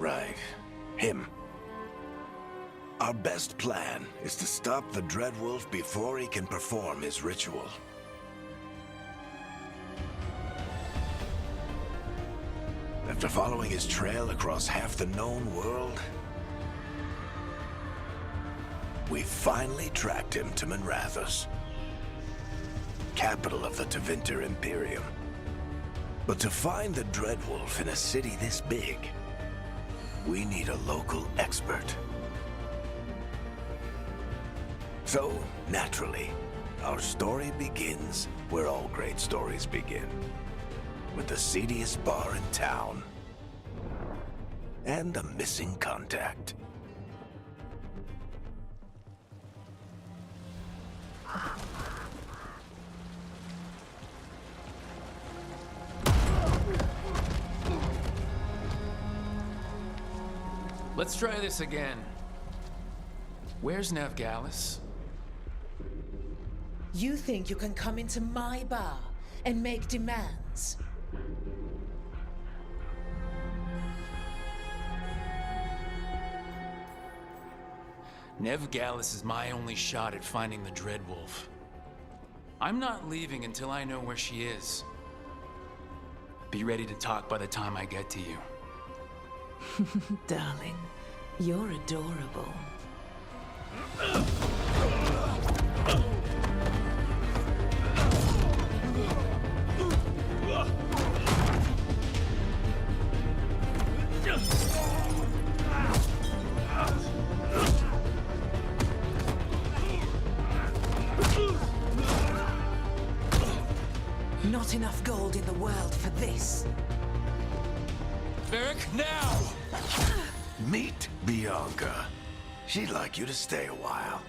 Right. Him. Our best plan is to stop the Dreadwolf before he can perform his ritual. After following his trail across half the known world, we finally tracked him to Minrathous, capital of the Tevinter Imperium. But to find the Dreadwolf in a city this big, we need a local expert. So, naturally, our story begins where all great stories begin. With the seediest bar in town. And a missing contact. Let's try this again. Where's Veilguard? You think you can come into my bar and make demands? Veilguard is my only shot at finding the Dreadwolf. I'm not leaving until I know where she is. Be ready to talk by the time I get to you. Darling, you're adorable. Not enough gold in the world for this. Varric, now! Meet Bianca. She'd like you to stay a while.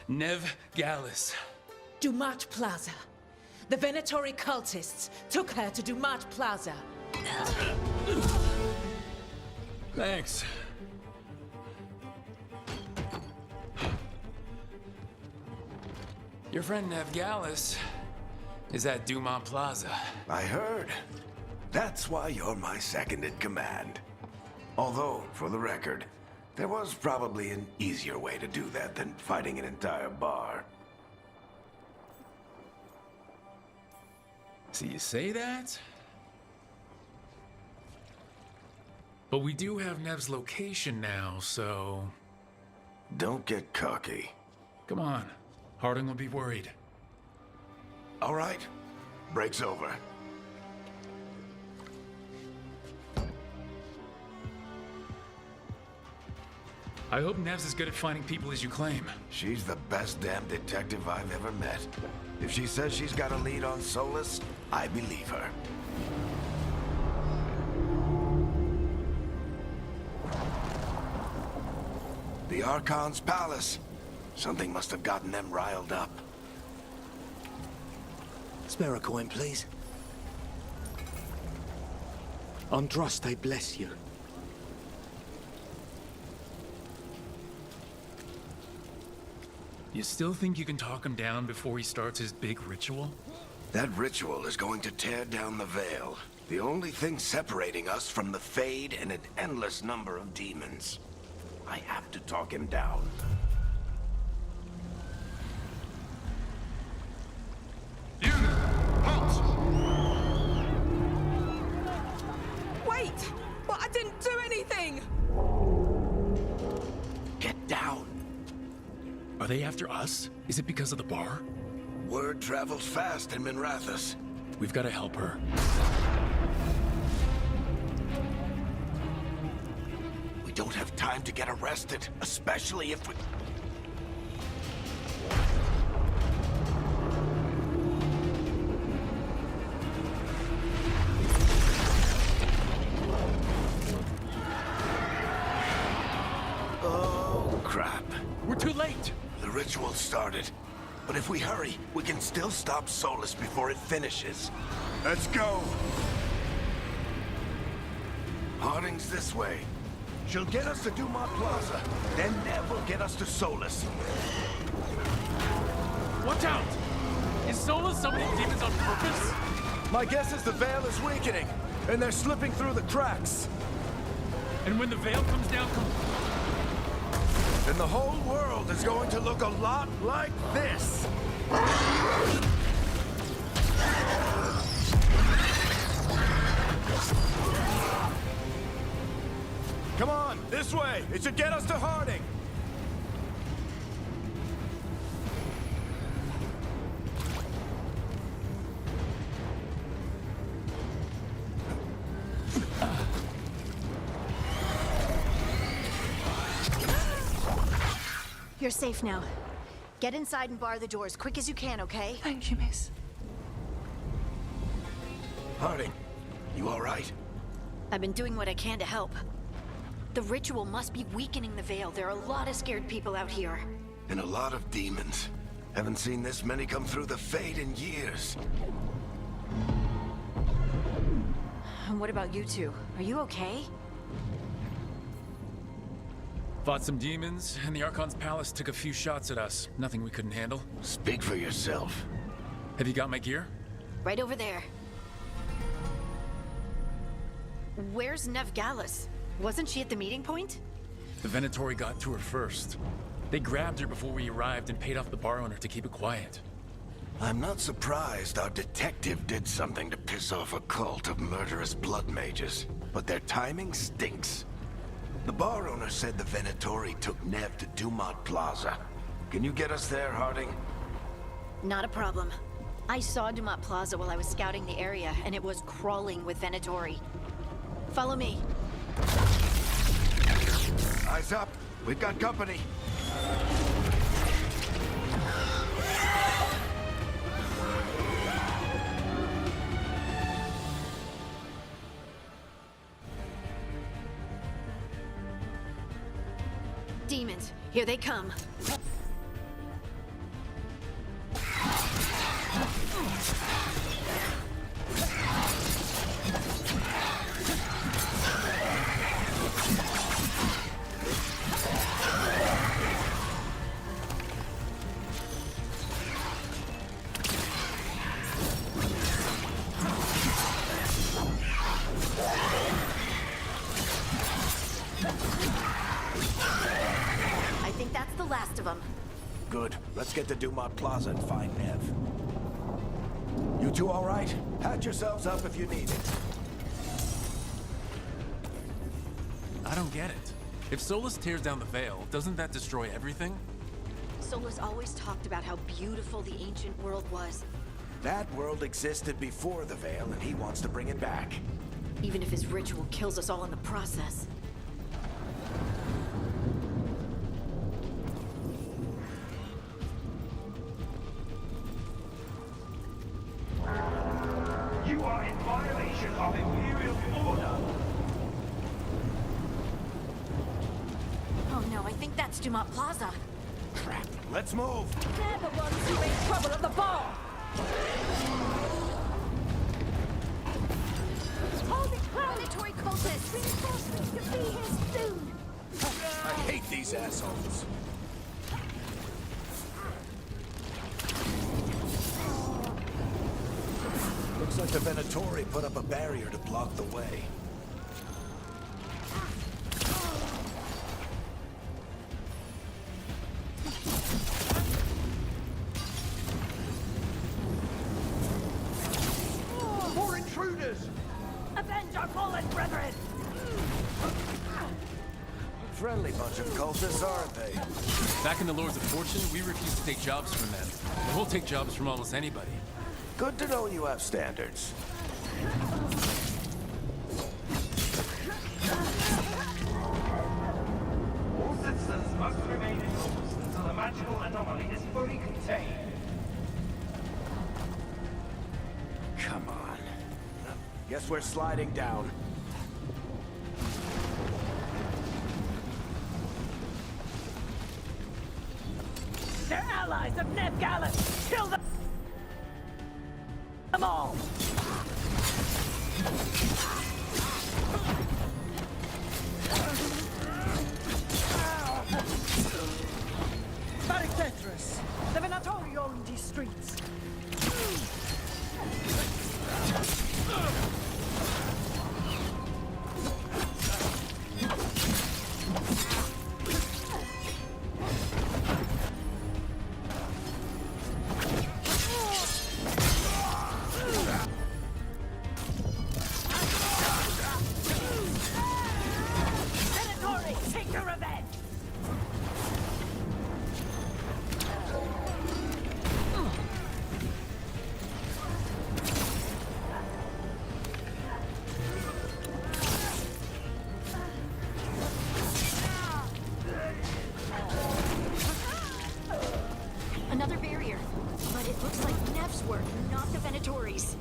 Veilguard. Dumat Plaza. The Venatori cultists took her to Dumat Plaza. Thanks. Your friend Veilguard is at Dumont Plaza. I heard. That's why you're my second in command. Although, for the record, there was probably an easier way to do that than fighting an entire bar. So you say that? But we do have Nev's location now, so... Don't get cocky. Come on. Harding will be worried. All right. Break's over. I hope Nev's as good at finding people as you claim. She's the best damn detective I've ever met. If she says she's got a lead on Solus, I believe her. The Archon's palace. Something must have gotten them riled up. Spare a coin, please. Andraste bless you. You still think you can talk him down before he starts his big ritual? That ritual is going to tear down the veil. The only thing separating us from the Fade and an endless number of demons. I have to talk him down. You! Halt! Wait! But I didn't do anything! Get down. Are they after us? Is it because of the bar? Word travels fast in Minrathous. We've got to help her. We don't have time to get arrested, especially if we... Oh, crap. We're too late! The ritual started. But if we hurry, we can still stop Solus before it finishes. Let's go! Harding's this way. She'll get us to Dumont Plaza, then Nev will get us to Solus. Watch out! Is Solus summoning demons on purpose? My guess is the Veil is weakening, and they're slipping through the cracks. And when the veil comes down, Then the whole world is going to look a lot like this. Come on, this way. It should get us to Harding. You're safe now. Get inside and bar the door as quick as you can, okay? Thank you, miss. Harding, you all right? I've been doing what I can to help. The ritual must be weakening the Veil. There are a lot of scared people out here. And a lot of demons. Haven't seen this many come through the Fade in years. And what about you two? Are you okay? fought some demons, and the Archon's palace took a few shots at us. Nothing we couldn't handle. Speak for yourself. Have you got my gear? Right over there. Where's Nev Gallus? Wasn't she at the meeting point? The Venatori got to her first. They grabbed her before we arrived and paid off the bar owner to keep it quiet. I'm not surprised our detective did something to piss off a cult of murderous blood mages, but their timing stinks. The bar owner said the Venatori took Nev to Dumont Plaza. Can you get us there, Harding? Not a problem. I saw Dumont Plaza while I was scouting the area, and it was crawling with Venatori. Follow me. Eyes up. We've got company. Demons, here they come. I think that's the last of them. Good. Let's get to Dumont Plaza and find Nev. You two all right? Patch yourselves up if you need it. I don't get it. If Solus tears down the Veil, doesn't that destroy everything? Solus always talked about how beautiful the ancient world was. That world existed before the Veil, and he wants to bring it back. Even if his ritual kills us all in the process. You are in violation of Imperial order. Oh no, I think that's Dumont Plaza. Crap. Let's move. They're the ones who made trouble at the bar! Hold it close! Venatori cultists! Reinforcements to be here soon! I hate these assholes. Looks like the Venatori put up a barrier to block the way. More intruders! Avenge our fallen brethren! Friendly bunch of cultists, aren't they? Back in the Lords of Fortune, we refuse to take jobs from them. But we'll take jobs from almost anybody. Good to know you have standards. All citizens must remain indoors until the magical anomaly is fully contained. Come on. Guess we're sliding down. They're allies of Nev Gallus! Kill them all! streets. Venatori, take your revenge! Another barrier. But it looks like Nev's work, not the Venatori's.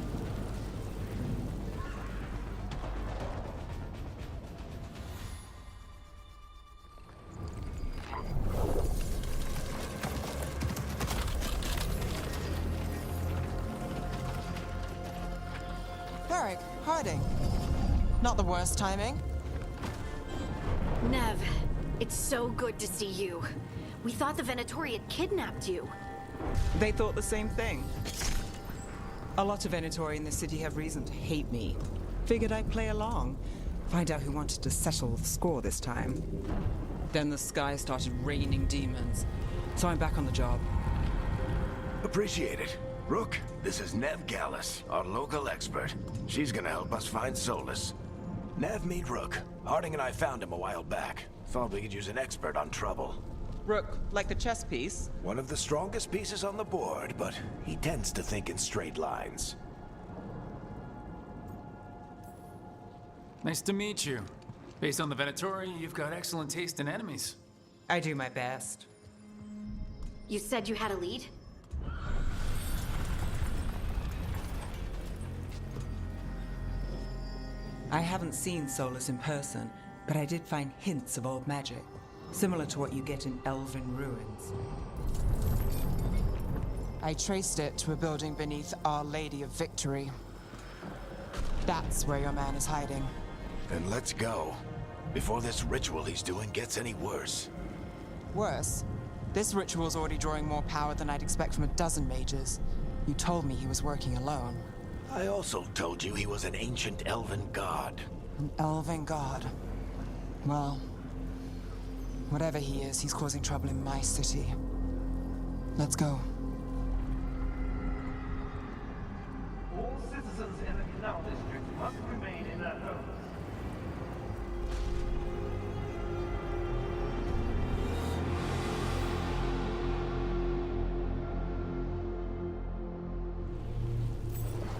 Varric, hiding. Not the worst timing. Nev, it's so good to see you. We thought the Venatori had kidnapped you. They thought the same thing. A lot of Venatori in the city have reason to hate me. Figured I'd play along. Find out who wanted to settle the score this time. Then the sky started raining demons. So I'm back on the job. Appreciate it. Rook, this is Nev Gallus, our local expert. She's gonna help us find Solus. Nev, meet Rook. Harding and I found him a while back. Thought we could use an expert on trouble. Rook, like the chess piece? One of the strongest pieces on the board, but he tends to think in straight lines. Nice to meet you. Based on the Venatori, you've got excellent taste in enemies. I do my best. You said you had a lead? I haven't seen Solus in person, but I did find hints of old magic, similar to what you get in elven ruins. I traced it to a building beneath Our Lady of Victory. That's where your man is hiding. Then let's go. Before this ritual he's doing gets any worse. Worse, this ritual's already drawing more power than I'd expect from a dozen mages. You told me he was working alone. I also told you he was an ancient elven god. An elven god. Well, whatever he is, he's causing trouble in my city. Let's go. All citizens in the Canal District must remain in their homes.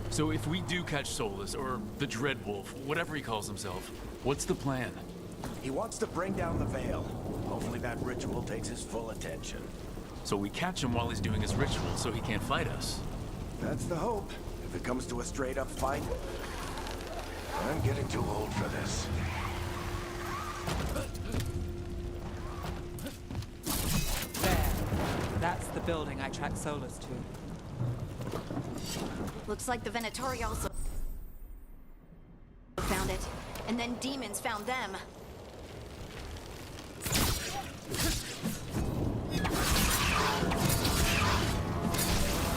So if we do catch Solus, or the Dreadwolf, whatever he calls himself, what's the plan? He wants to bring down the Veil. Hopefully that ritual takes his full attention. So we catch him while he's doing his ritual, so he can't fight us. That's the hope. If it comes to a straight-up fight, I'm getting too old for this. There. That's the building I tracked Solus to. Looks like the Venatori also found it, and then demons found them.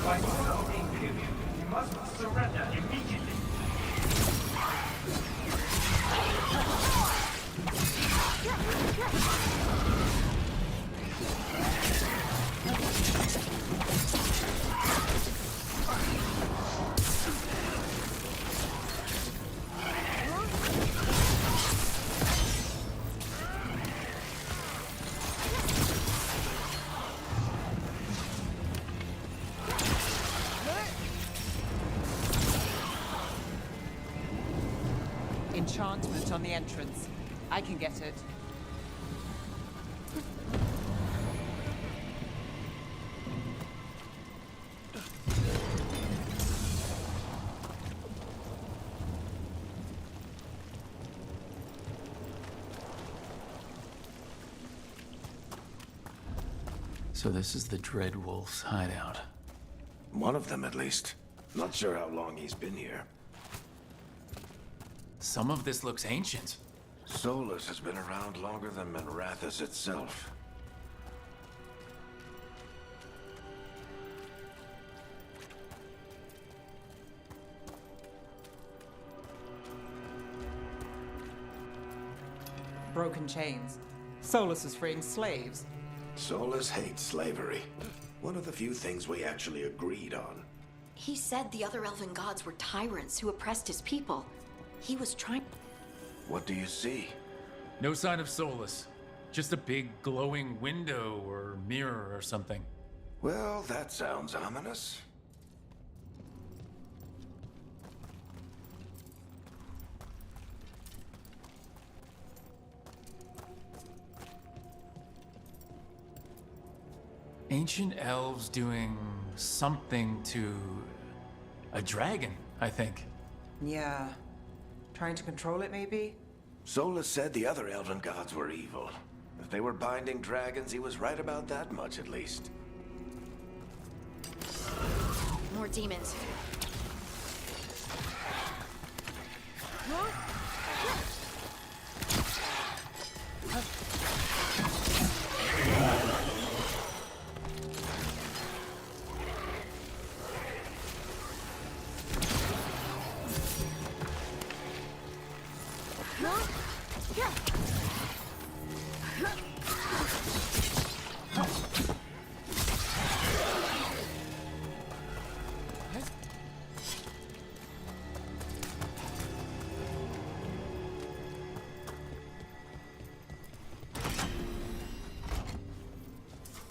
By order of the Imperium, you must surrender immediately. Enchantment on the entrance. I can get it. So this is the Dreadwolf's hideout. One of them, at least. Not sure how long he's been here. Some of this looks ancient. Solus has been around longer than Manrathus itself. broken chains. Solus was freeing slaves. Solus hates slavery. One of the few things we actually agreed on. He said the other elven gods were tyrants who oppressed his people. He was trying... What do you see? No sign of Solus. Just a big glowing window or mirror or something. Well, that sounds ominous. Ancient elves doing something to a dragon, I think. Yeah. Trying to control it, maybe? Solus said the other elven gods were evil. If they were binding dragons, he was right about that much at least. More demons.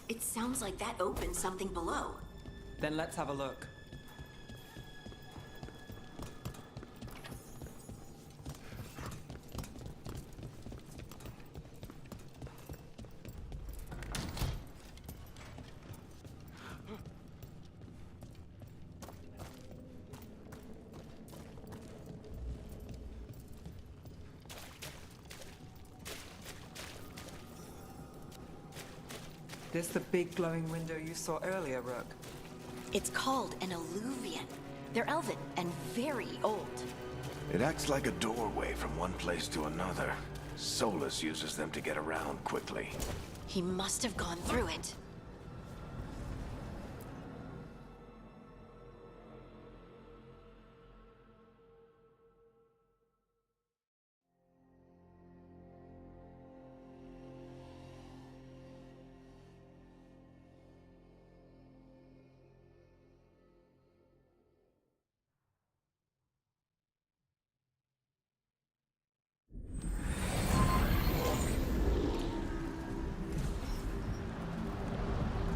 It sounds like that opened something below. Then let's have a look. This the big glowing window you saw earlier, Rook? It's called an alluvian. They're elven and very old. It acts like a doorway from one place to another. Solus uses them to get around quickly. He must have gone through it.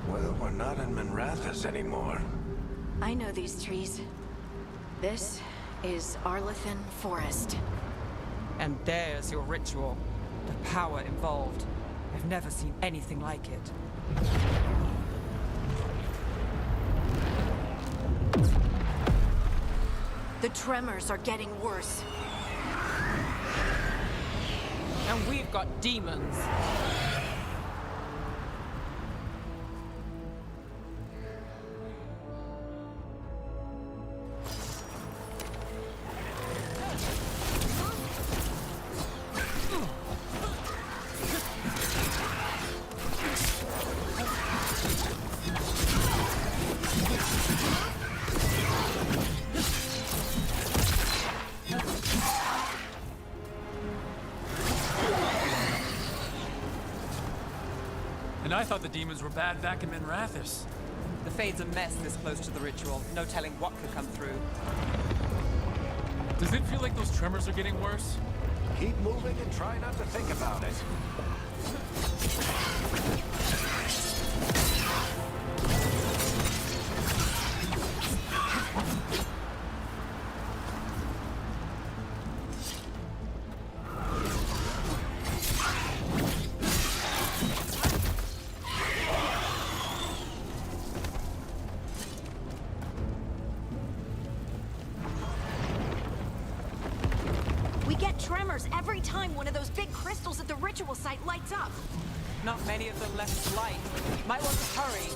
Well, we're not in Minrathous anymore. I know these trees. This is Arlethan Forest. And there's your ritual. The power involved. I've never seen anything like it. The tremors are getting worse. And we've got demons. And I thought the demons were bad back in Minrathous. The Fade's a mess this close to the ritual. No telling what could come through. Does it feel like those tremors are getting worse? Keep moving and try not to think about it. We get tremors every time one of those big crystals at the ritual site lights up. Not many of them left light. Might want to hurry.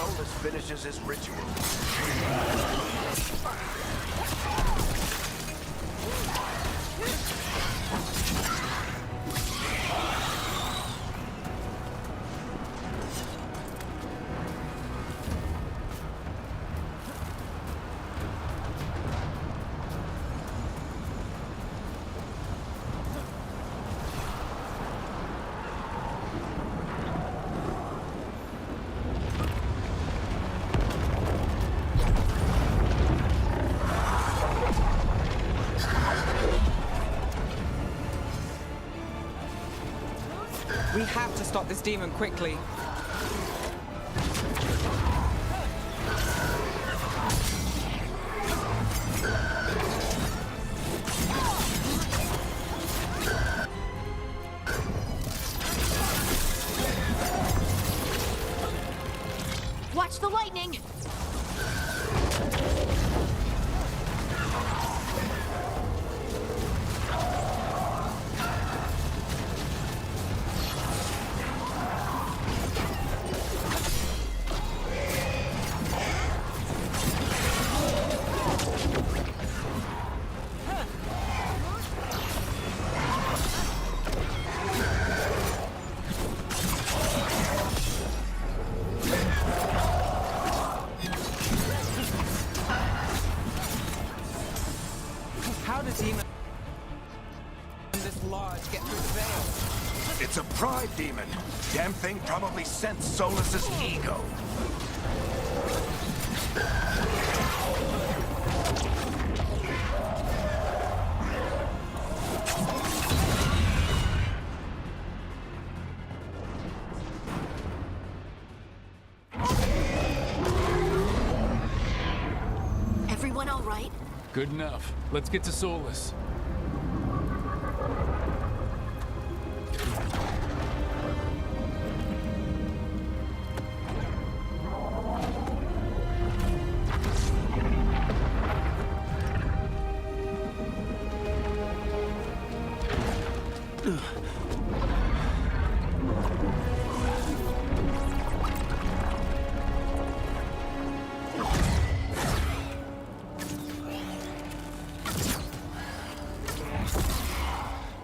Solus finishes his ritual. We have to stop this demon quickly. Watch the lightning! How does demon in this lodge get through the veil? It's a pride demon. Damn thing probably sensed Solus's ego. Everyone all right? Good enough. Let's get to Solus.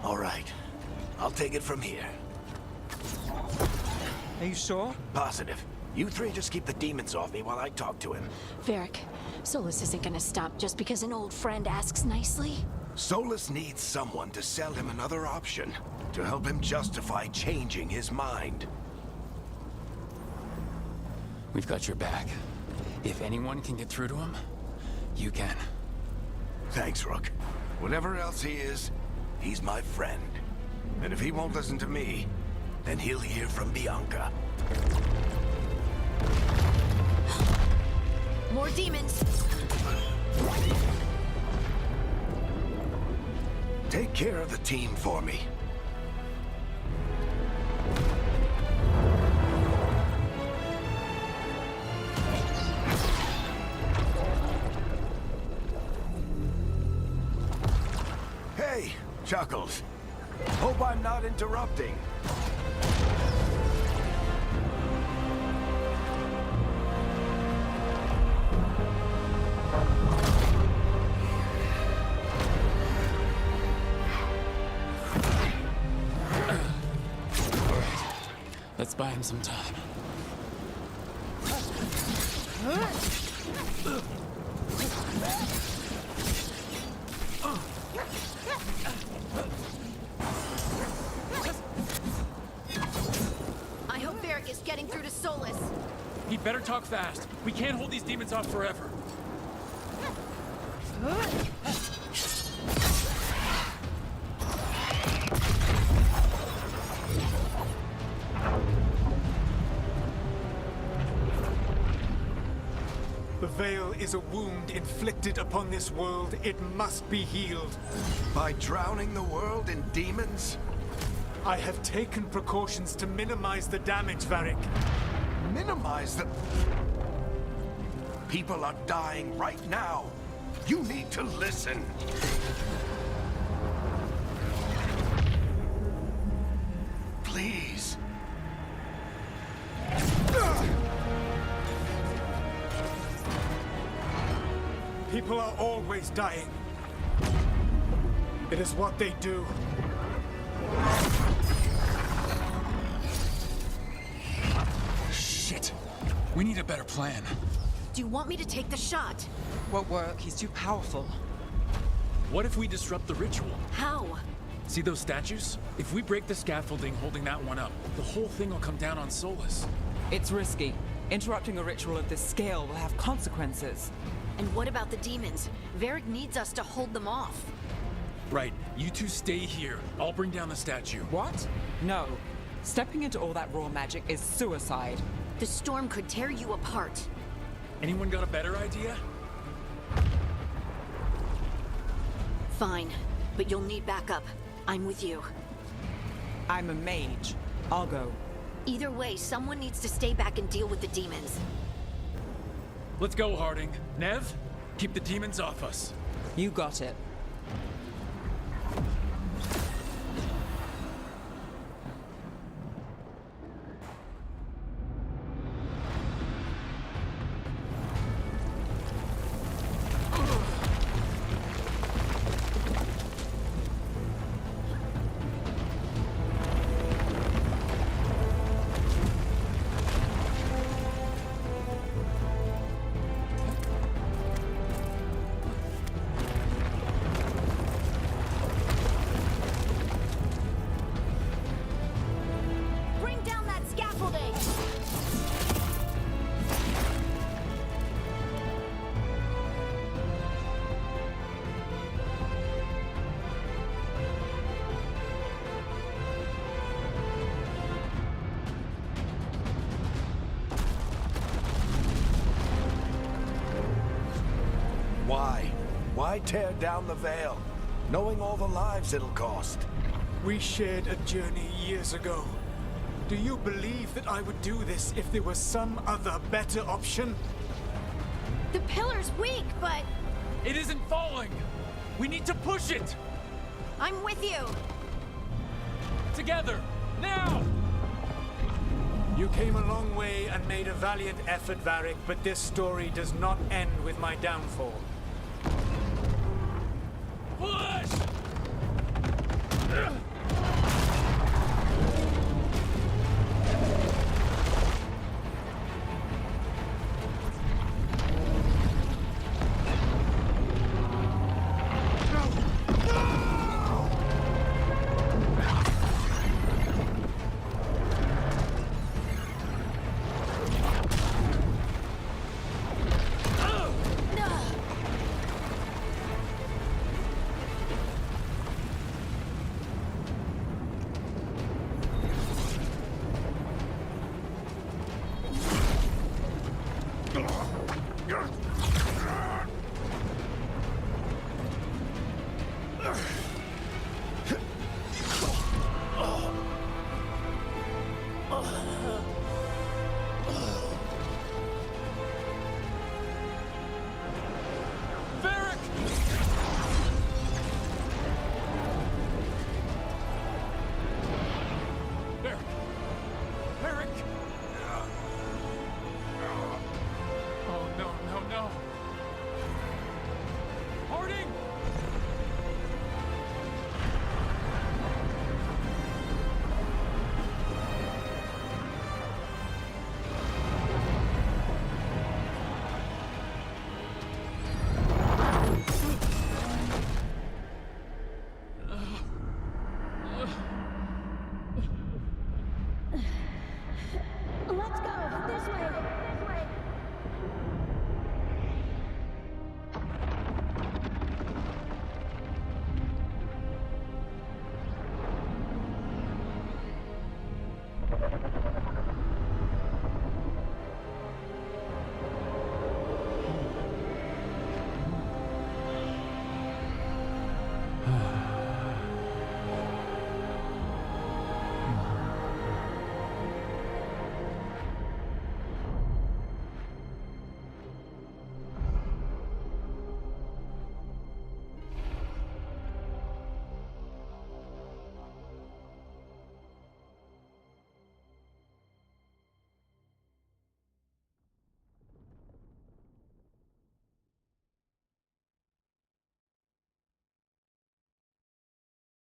All right. I'll take it from here. Are you sure? Positive. You three just keep the demons off me while I talk to him. Varric, Solus isn't gonna stop just because an old friend asks nicely. Solus needs someone to sell him another option, to help him justify changing his mind. We've got your back. If anyone can get through to him, you can. Thanks, Rook. Whatever else he is, he's my friend. And if he won't listen to me, then he'll hear from Bianca. More demons! Take care of the team for me. Hey, Chuckles. Hope I'm not interrupting. Let's buy him some time. I hope Varric is getting through to Solus. He'd better talk fast. We can't hold these demons off forever. The Veil is a wound inflicted upon this world. It must be healed. By drowning the world in demons? I have taken precautions to minimize the damage, Varric. Minimize the... People are dying right now. You need to listen. Please. people are always dying. It is what they do. Shit. We need a better plan. Do you want me to take the shot? Won't work. He's too powerful. What if we disrupt the ritual? How? See those statues? If we break the scaffolding holding that one up, the whole thing will come down on Solus. It's risky. Interrupting a ritual of this scale will have consequences. And what about the demons? Varric needs us to hold them off. Right, you two stay here. I'll bring down the statue. What? No. Stepping into all that raw magic is suicide. The storm could tear you apart. Anyone got a better idea? Fine, but you'll need backup. I'm with you. I'm a mage. I'll go. Either way, someone needs to stay back and deal with the demons. Let's go, Harding. Nev, keep the demons off us. You got it. Bring down that scaffolding! Why? Why tear down the Veil, knowing all the lives it'll cost? We shared a journey years ago. Do you believe that I would do this if there was some other better option? The pillar's weak, but It isn't falling! We need to push it! I'm with you. Together! Now! You came a long way and made a valiant effort, Varric, but this story does not end with my downfall. Push!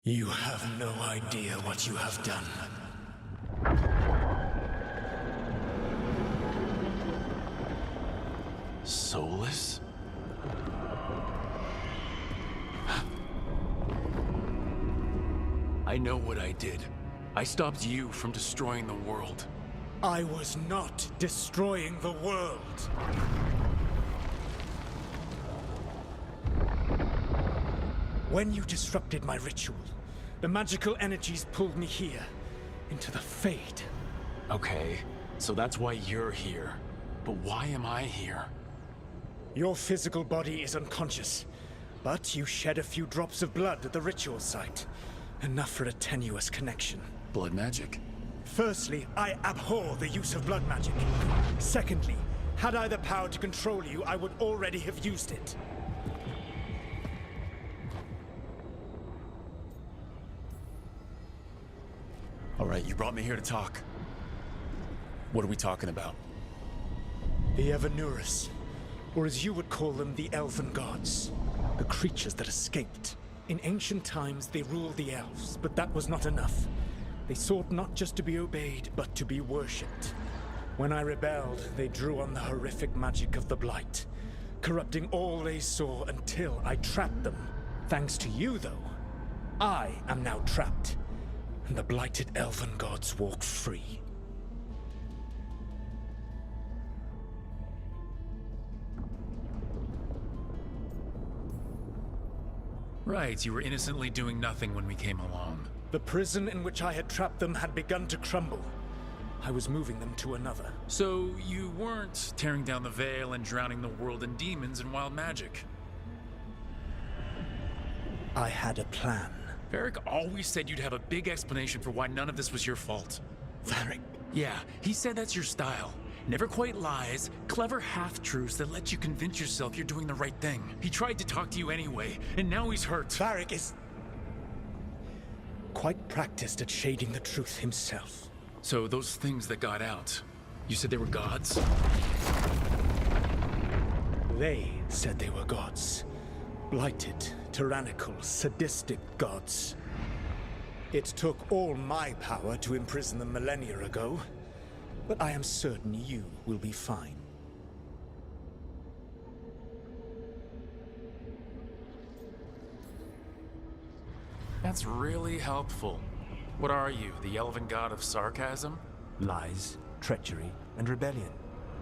You have no idea what you have done. Solus? I know what I did. I stopped you from destroying the world. I was not destroying the world. When you disrupted my ritual, the magical energies pulled me here, into the Fade. Okay, so that's why you're here. But why am I here? Your physical body is unconscious, but you shed a few drops of blood at the ritual site. Enough for a tenuous connection. Blood magic? Firstly, I abhor the use of blood magic. Secondly, had I the power to control you, I would already have used it. All right, you brought me here to talk. What are we talking about? The Evanurus, or as you would call them, the Elven Gods. The creatures that escaped. In ancient times, they ruled the elves, but that was not enough. They sought not just to be obeyed, but to be worshipped. When I rebelled, they drew on the horrific magic of the Blight, corrupting all they saw until I trapped them. Thanks to you, though, I am now trapped, and the blighted Elven Gods walk free. Right, you were innocently doing nothing when we came along. The prison in which I had trapped them had begun to crumble. I was moving them to another. So you weren't tearing down the veil and drowning the world in demons and wild magic? I had a plan. Varric always said you'd have a big explanation for why none of this was your fault. Varric? Yeah, he said that's your style. Never quite lies, clever half-truths that let you convince yourself you're doing the right thing. He tried to talk to you anyway, and now he's hurt. Varric is quite practiced at shading the truth himself. So those things that got out, you said they were gods? They said they were gods. Blighted, tyrannical, sadistic gods. It took all my power to imprison them millennia ago, but I am certain you will be fine. That's really helpful. What are you, the elven god of sarcasm? Lies, treachery, and rebellion,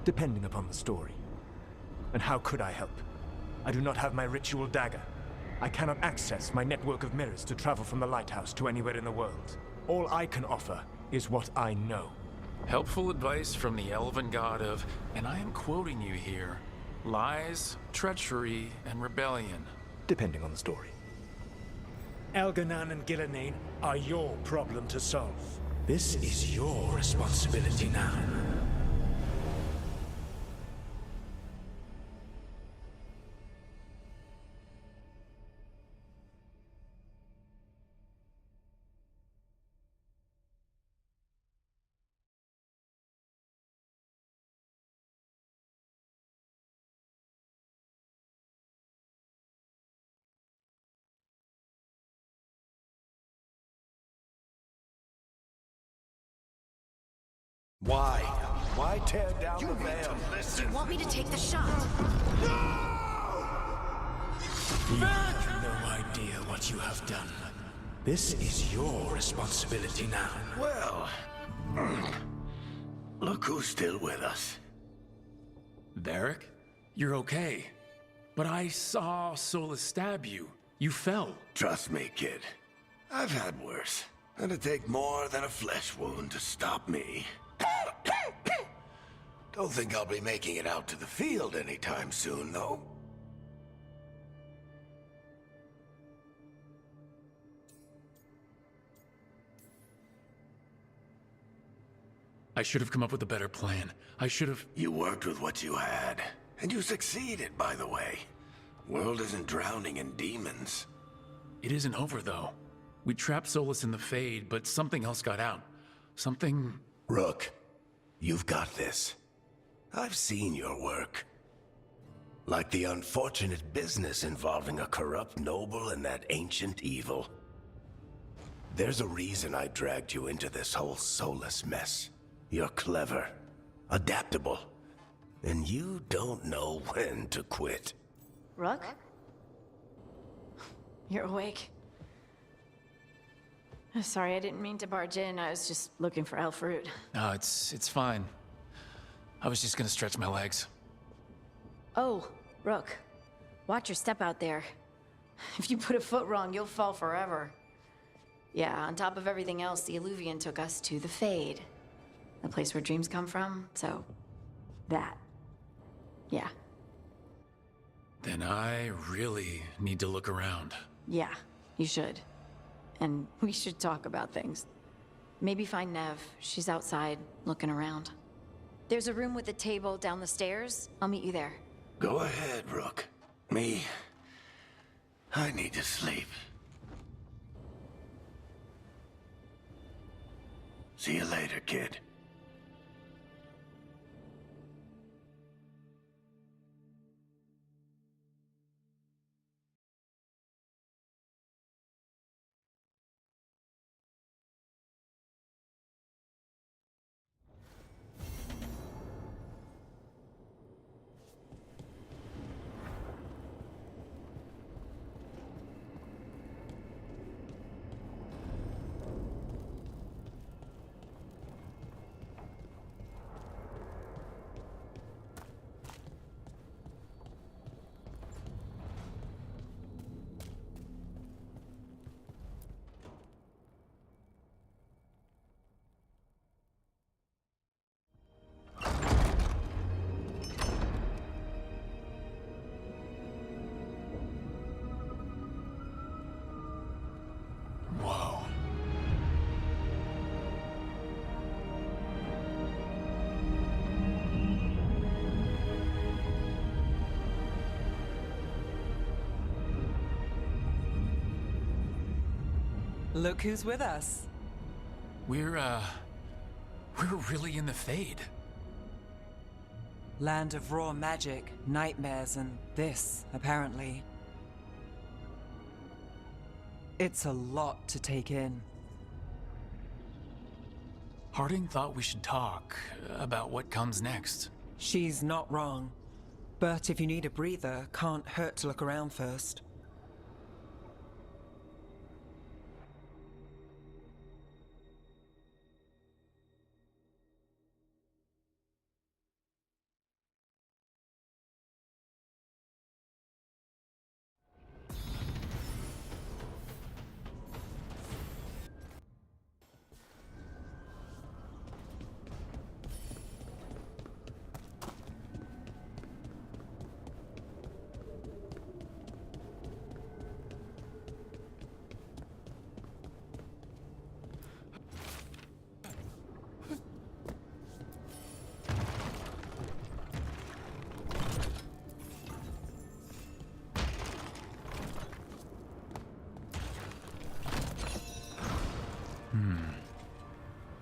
depending upon the story. And how could I help? I do not have my ritual dagger. I cannot access my network of mirrors to travel from the lighthouse to anywhere in the world. All I can offer is what I know. Helpful advice from the elven god of, and I am quoting you here, lies, treachery, and rebellion. Depending on the story. Elganan and Gillenane are your problem to solve. This is your responsibility now. Why? Why tear down the veil? Do you want me to take the shot? You have no idea what you have done. This is your responsibility now. Well, look who's still with us. Varric? You're okay. But I saw Solus stab you. You fell. Trust me, kid. I've had worse. It'd take more than a flesh wound to stop me. Don't think I'll be making it out to the field anytime soon, though. I should have come up with a better plan. I should have... You worked with what you had. And you succeeded, by the way. World isn't drowning in demons. It isn't over, though. We trapped Solus in the Fade, but something else got out. Something... Rook, you've got this. I've seen your work. Like the unfortunate business involving a corrupt noble and that ancient evil. There's a reason I dragged you into this whole soulless mess. You're clever, adaptable, and you don't know when to quit. Rook? You're awake. Sorry, I didn't mean to barge in. I was just looking for elf fruit. No, it's fine. I was just gonna stretch my legs. Oh, Rook. Watch your step out there. If you put a foot wrong, you'll fall forever. Yeah, on top of everything else, the Illuvian took us to the Fade. The place where dreams come from, so... that. Yeah. Then I really need to look around. Yeah, you should. And we should talk about things. Maybe find Nev. She's outside, looking around. There's a room with a table down the stairs. I'll meet you there. Go ahead, Rook. Me, I need to sleep. See you later, kid. Whoa. Look who's with us. We're really in the Fade. Land of raw magic, nightmares, and this, apparently. It's a lot to take in. Harding thought we should talk about what comes next. She's not wrong. But if you need a breather, can't hurt to look around first.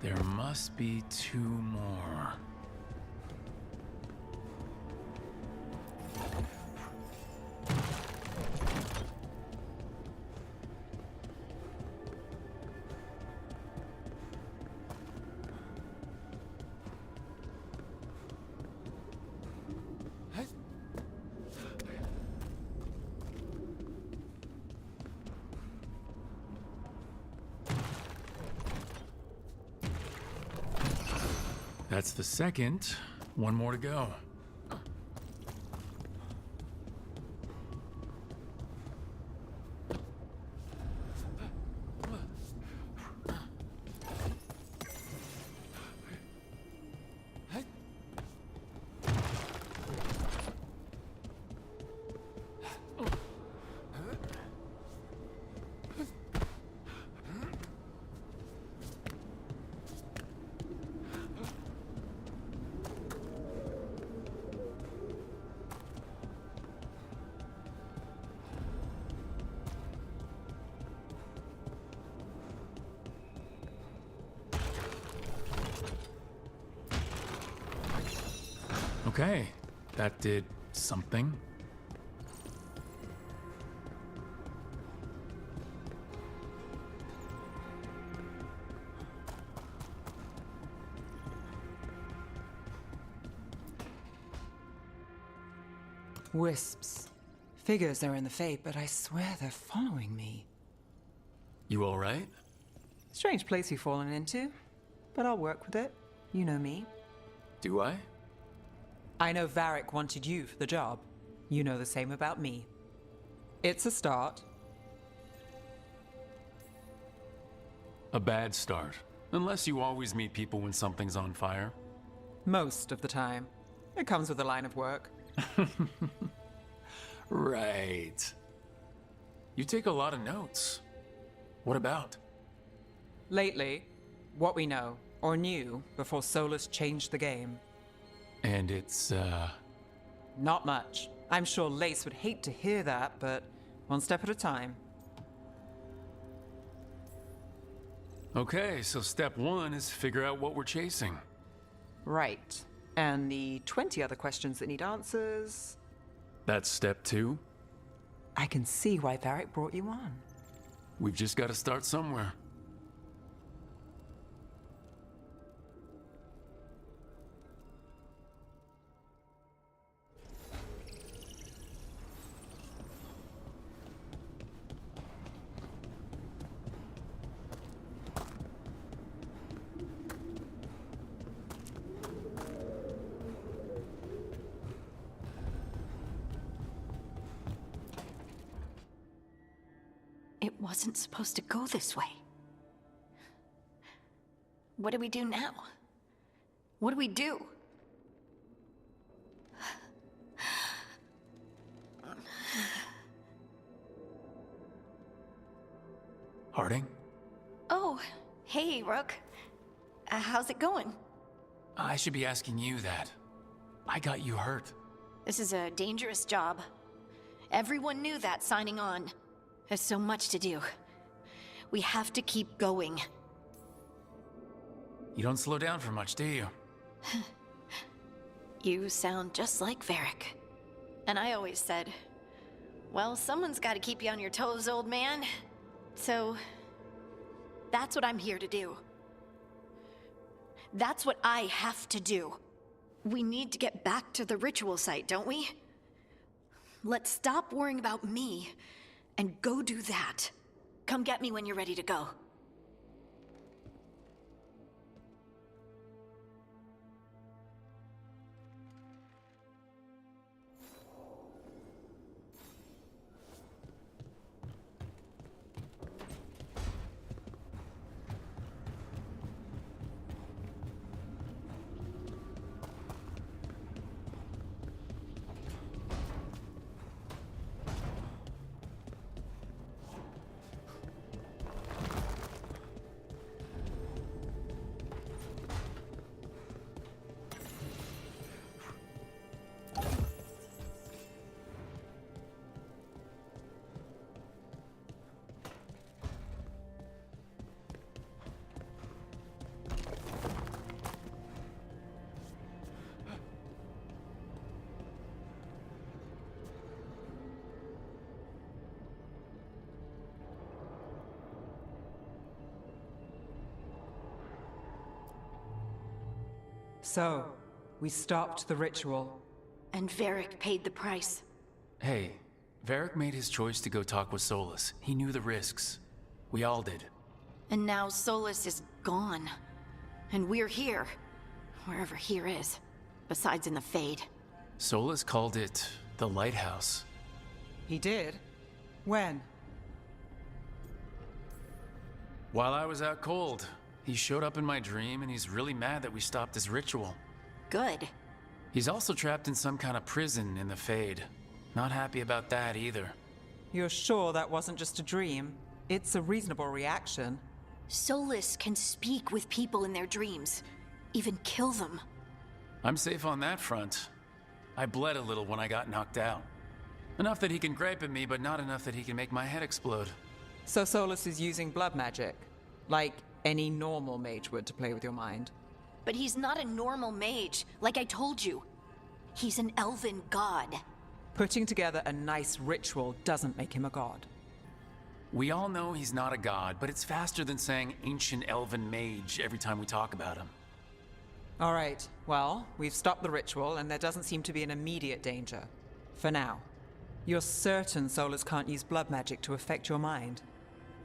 There must be two more. That's the second. One more to go. Okay, that did something. Wisps. Figures they're in the Fade, but I swear they're following me. You all right? Strange place you've fallen into, but I'll work with it. You know me. Do I? I know Varric wanted you for the job. You know the same about me. It's a start. A bad start. Unless you always meet people when something's on fire. Most of the time. It comes with the line of work. Right. You take a lot of notes. What about? Lately, what we know, or knew, before Solus changed the game. And it's, Not much. I'm sure Lace would hate to hear that, but one step at a time. Okay, so step one is figure out what we're chasing. Right. And the 20 other questions that need answers... That's step two? I can see why Varric brought you on. We've just got to start somewhere. It wasn't supposed to go this way. What do we do now? What do we do? Harding? Oh, hey, Rook. How's it going? I should be asking you that. I got you hurt. This is a dangerous job. Everyone knew that signing on. There's so much to do. We have to keep going. You don't slow down for much, do you? You sound just like Varric. And I always said, well, someone's got to keep you on your toes, old man. So, that's what I'm here to do. That's what I have to do. We need to get back to the ritual site, don't we? Let's stop worrying about me and go do that. Come get me when you're ready to go. So, we stopped the ritual. And Varric paid the price. Hey, Varric made his choice to go talk with Solus. He knew the risks. We all did. And now Solus is gone. And we're here. Wherever here is. Besides in the Fade. Solus called it the Lighthouse. He did? When? While I was out cold, he showed up in my dream and he's really mad that we stopped his ritual. Good. He's also trapped in some kind of prison in the Fade. Not happy about that either. You're sure that wasn't just a dream? It's a reasonable reaction. Solus can speak with people in their dreams. Even kill them. I'm safe on that front. I bled a little when I got knocked out. Enough that he can gripe at me, but not enough that he can make my head explode. So Solus is using blood magic? Like any normal mage would to play with your mind? But he's not a normal mage, like I told you. He's an elven god. Putting together a nice ritual doesn't make him a god. We all know he's not a god, but it's faster than saying ancient elven mage every time we talk about him. All right, well, we've stopped the ritual and there doesn't seem to be an immediate danger. For now. You're certain Solus can't use blood magic to affect your mind?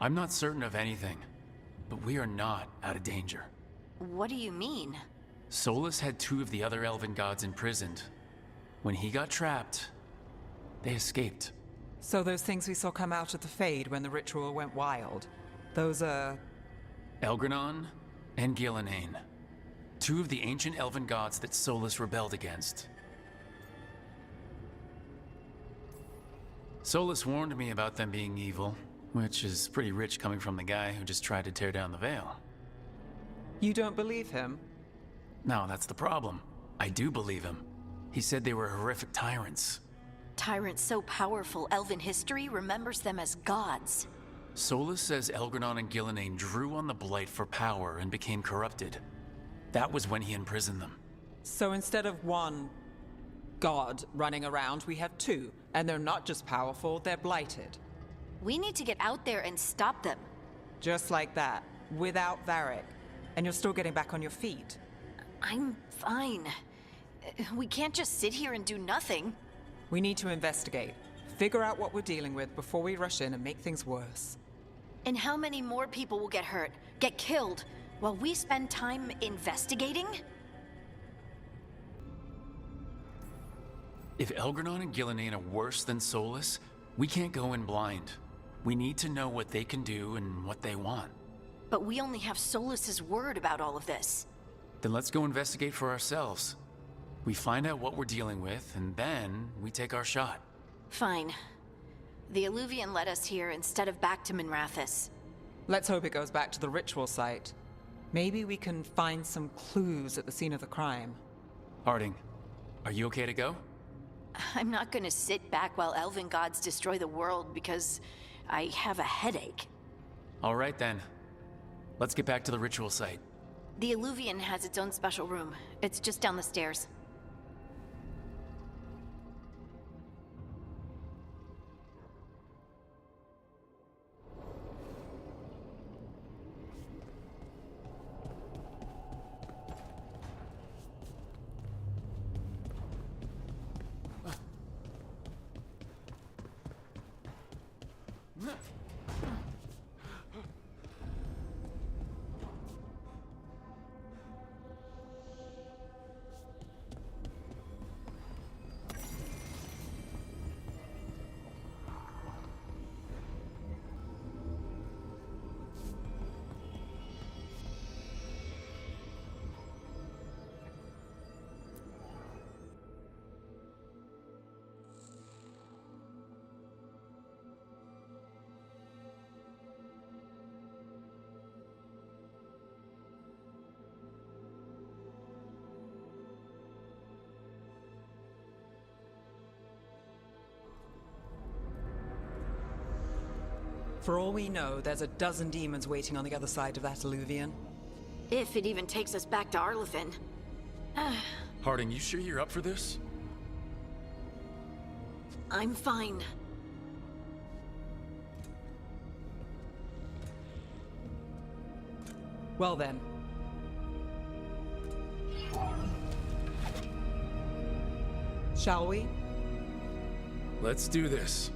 I'm not certain of anything, but we are not out of danger. What do you mean? Solus had 2 of the other elven gods imprisoned. When he got trapped, they escaped. So those things we saw come out of the Fade when the ritual went wild, those are... Elgranon and Gillenane. 2 of the ancient elven gods that Solus rebelled against. Solus warned me about them being evil, which is pretty rich coming from the guy who just tried to tear down the veil. You don't believe him? No, that's the problem. I do believe him. He said they were horrific tyrants. Tyrants so powerful, elven history remembers them as gods. Solus says Elgranon and Gillenane drew on the Blight for power and became corrupted. That was when he imprisoned them. So instead of 1 god running around, we have 2. And they're not just powerful, they're blighted. We need to get out there and stop them. Just like that, without Varric. And you're still getting back on your feet. I'm fine. We can't just sit here and do nothing. We need to investigate. Figure out what we're dealing with before we rush in and make things worse. And how many more people will get hurt, get killed, while we spend time investigating? If Elgranon and Gillenane are worse than Solus, we can't go in blind. We need to know what they can do and what they want. But we only have Solus's word about all of this. Then let's go investigate for ourselves. We find out what we're dealing with, and then we take our shot. Fine. The Illuvian led us here instead of back to Minrathous. Let's hope it goes back to the ritual site. Maybe we can find some clues at the scene of the crime. Harding, are you okay to go? I'm not gonna sit back while elven gods destroy the world because I have a headache. All right then. Let's get back to the ritual site. The Illuvian has its own special room. It's just down the stairs. For all we know, there's a dozen demons waiting on the other side of that Illuvian. If it even takes us back to Arlefin. Harding, you sure you're up for this? I'm fine. Well then. Shall we? Let's do this.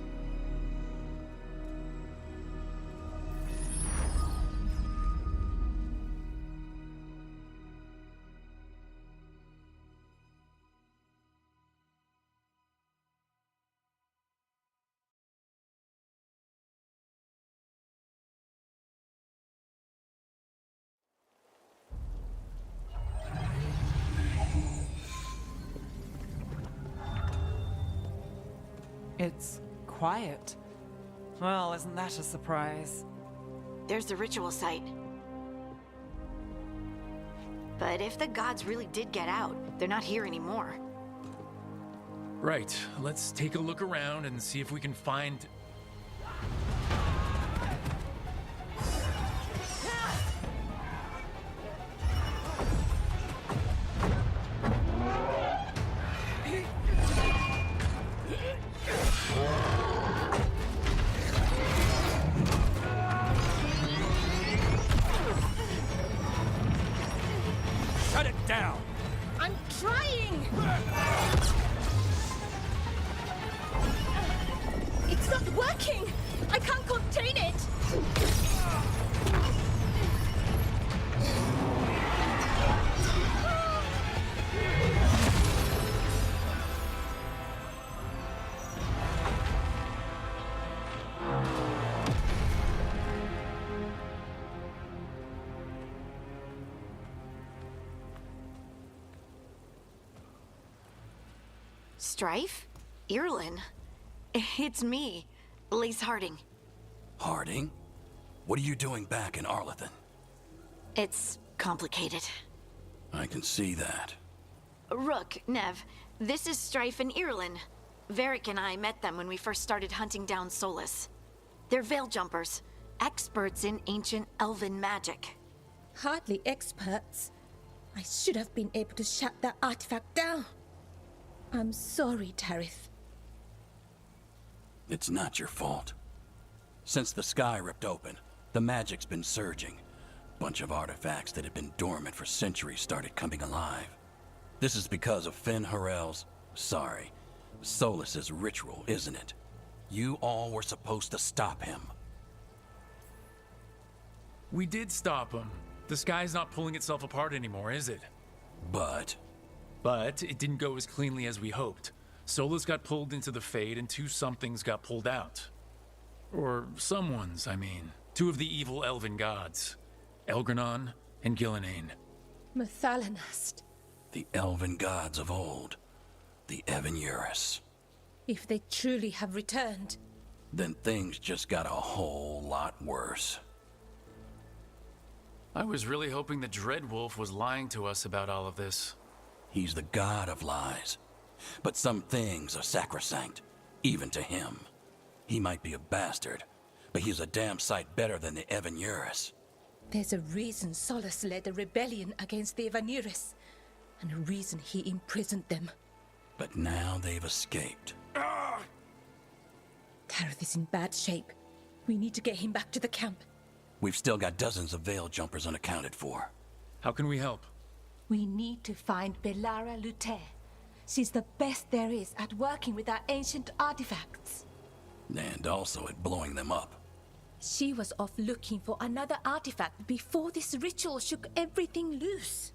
It's quiet. Well, isn't that a surprise? There's the ritual site. But if the gods really did get out, they're not here anymore. Right, let's take a look around and see if we can find... Shut it down! I'm trying! Strife? Irlin? It's me, Lace Harding. Harding? What are you doing back in Arlethan? It's complicated. I can see that. Rook, Nev, this is Strife and Irlin. Varric and I met them when we first started hunting down Solus. They're veil jumpers, experts in ancient elven magic. Hardly experts. I should have been able to shut that artifact down. I'm sorry, Tarith. It's not your fault. Since the sky ripped open, the magic's been surging. Bunch of artifacts that had been dormant for centuries started coming alive. This is because of Solus's ritual, isn't it? You all were supposed to stop him. We did stop him. The sky's not pulling itself apart anymore, is it? But it didn't go as cleanly as we hoped. Solus got pulled into the Fade and two somethings got pulled out. Or someones, I mean. Two of the evil elven gods. Elgranon and Gillenane. Mathalanast. The elven gods of old. The Evan-Urus. If they truly have returned. Then things just got a whole lot worse. I was really hoping the Dreadwolf was lying to us about all of this. He's the god of lies. But some things are sacrosanct, even to him. He might be a bastard, but he's a damn sight better than the Evan-Urus. There's a reason Solus led a rebellion against the Evan-Urus, and a reason he imprisoned them. But now they've escaped. Tarith is in bad shape. We need to get him back to the camp. We've still got dozens of veil jumpers unaccounted for. How can we help? We need to find Bellara Luther. She's the best there is at working with our ancient artifacts. And also at blowing them up. She was off looking for another artifact before this ritual shook everything loose.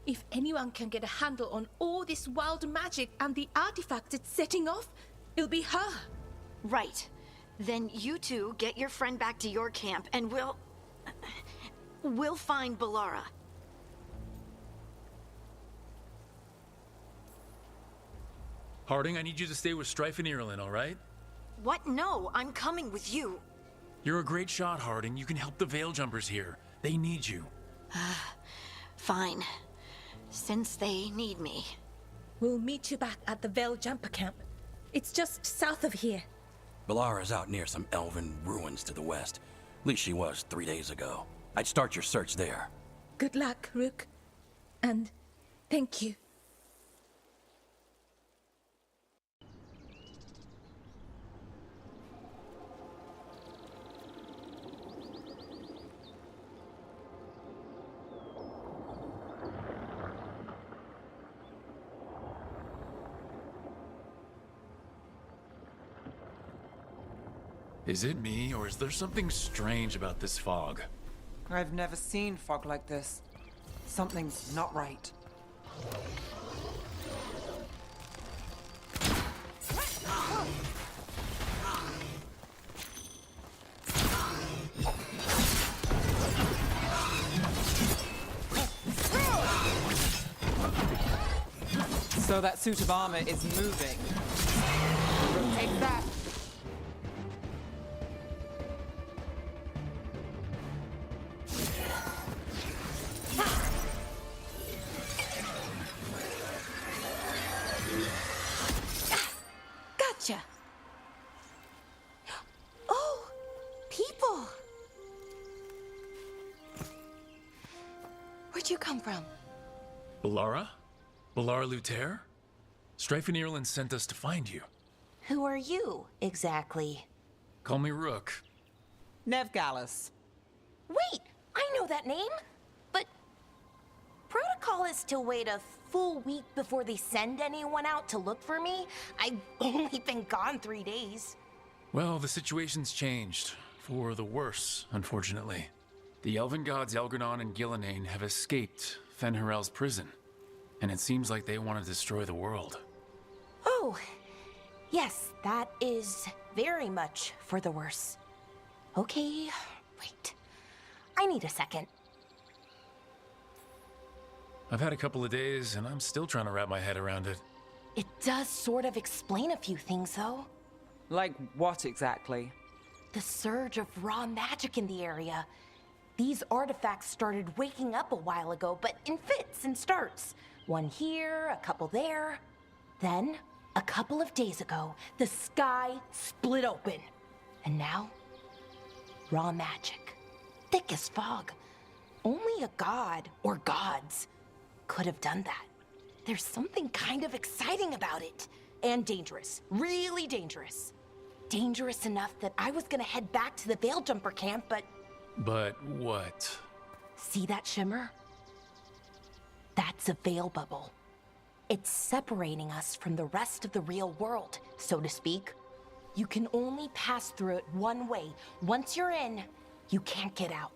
If anyone can get a handle on all this wild magic and the artifacts it's setting off, it'll be her. Right. Then you two get your friend back to your camp and we'll find Bellara. Harding, I need you to stay with Strife and Irlin, all right? What? No, I'm coming with you. You're a great shot, Harding. You can help the Veil Jumpers here. They need you. Fine. Since they need me. We'll meet you back at the Veil Jumper camp. It's just south of here. Bellara's out near some elven ruins to the west. At least she was 3 days ago. I'd start your search there. Good luck, Rook. And thank you. Is it me, or is there something strange about this fog? I've never seen fog like this. Something's not right. So that suit of armor is moving. Rotate that. Gotcha. Oh, people. Where'd you come from? Bellara? Bellara Luther? Strife and Irlin sent us to find you. Who are you, exactly? Call me Rook. Nev Gallus. Wait, I know that name. But protocol is to wait a full week before they send anyone out to look for me. I've only been gone 3 days. Well, the situation's changed. For the worse, unfortunately. The elven gods Elgranon and Gillenane have escaped Fen'Harel's prison. And it seems like they want to destroy the world. Oh, yes, that is very much for the worse. Okay, wait. I need a second. I've had a couple of days, and I'm still trying to wrap my head around it. It does sort of explain a few things, though. Like what exactly? The surge of raw magic in the area. These artifacts started waking up a while ago, but in fits and starts. One here, a couple there. Then, a couple of days ago, the sky split open. And now, raw magic. Thick as fog. Only a god, or gods, could have done that. There's something kind of exciting about it. And dangerous. Really dangerous. Dangerous enough that I was gonna head back to the Veil Jumper camp, but... But what? See that shimmer? That's a veil bubble. It's separating us from the rest of the real world, so to speak. You can only pass through it one way. Once you're in, you can't get out.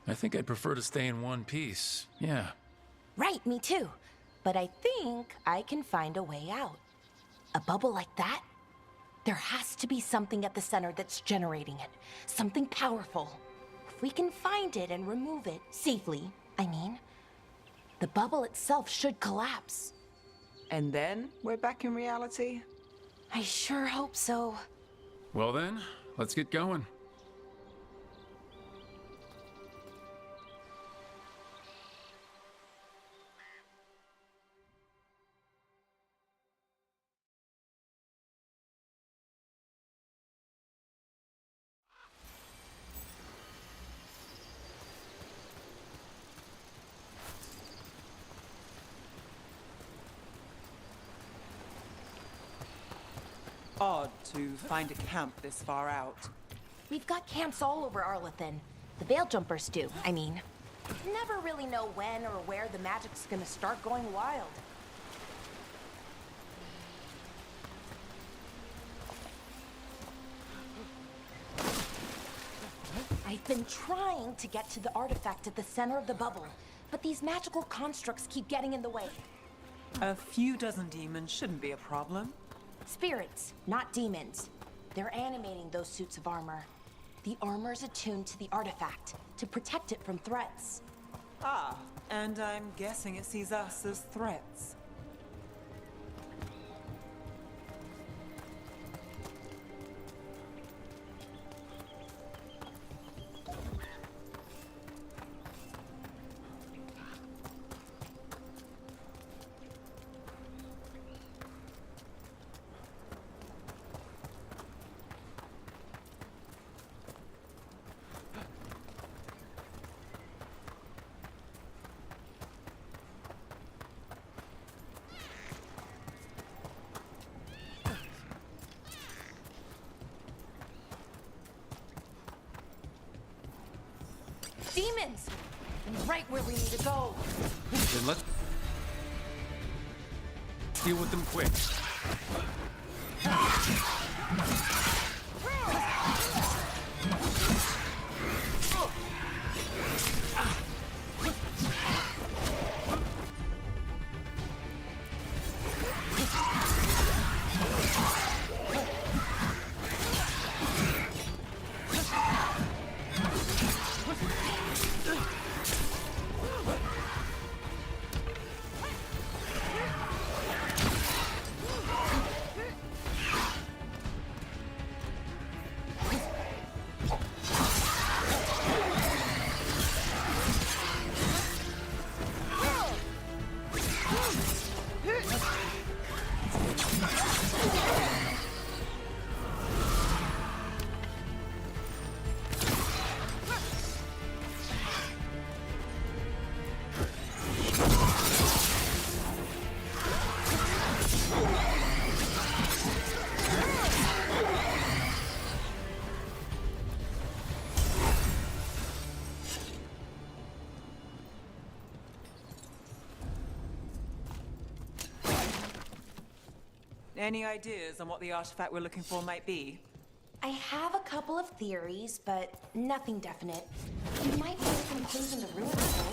I think I'd prefer to stay in one piece. Yeah. Right, me too. But I think I can find a way out. A bubble like that? There has to be something at the center that's generating it. Something powerful. If we can find it and remove it, safely, I mean, the bubble itself should collapse. And then we're back in reality? I sure hope so. Well then, let's get going. Odd to find a camp this far out. We've got camps all over Arlethan. The Veil Jumpers do, I mean. Never really know when or where the magic's gonna start going wild. I've been trying to get to the artifact at the center of the bubble, but these magical constructs keep getting in the way. A few dozen demons shouldn't be a problem. Spirits, not demons. They're animating those suits of armor. The armor's attuned to the artifact, to protect it from threats. Ah, and I'm guessing it sees us as threats. Demons! Right where we need to go. Then let's deal with them quick. Any ideas on what the artifact we're looking for might be? I have a couple of theories, but nothing definite. You might find some clues in the ruins, though.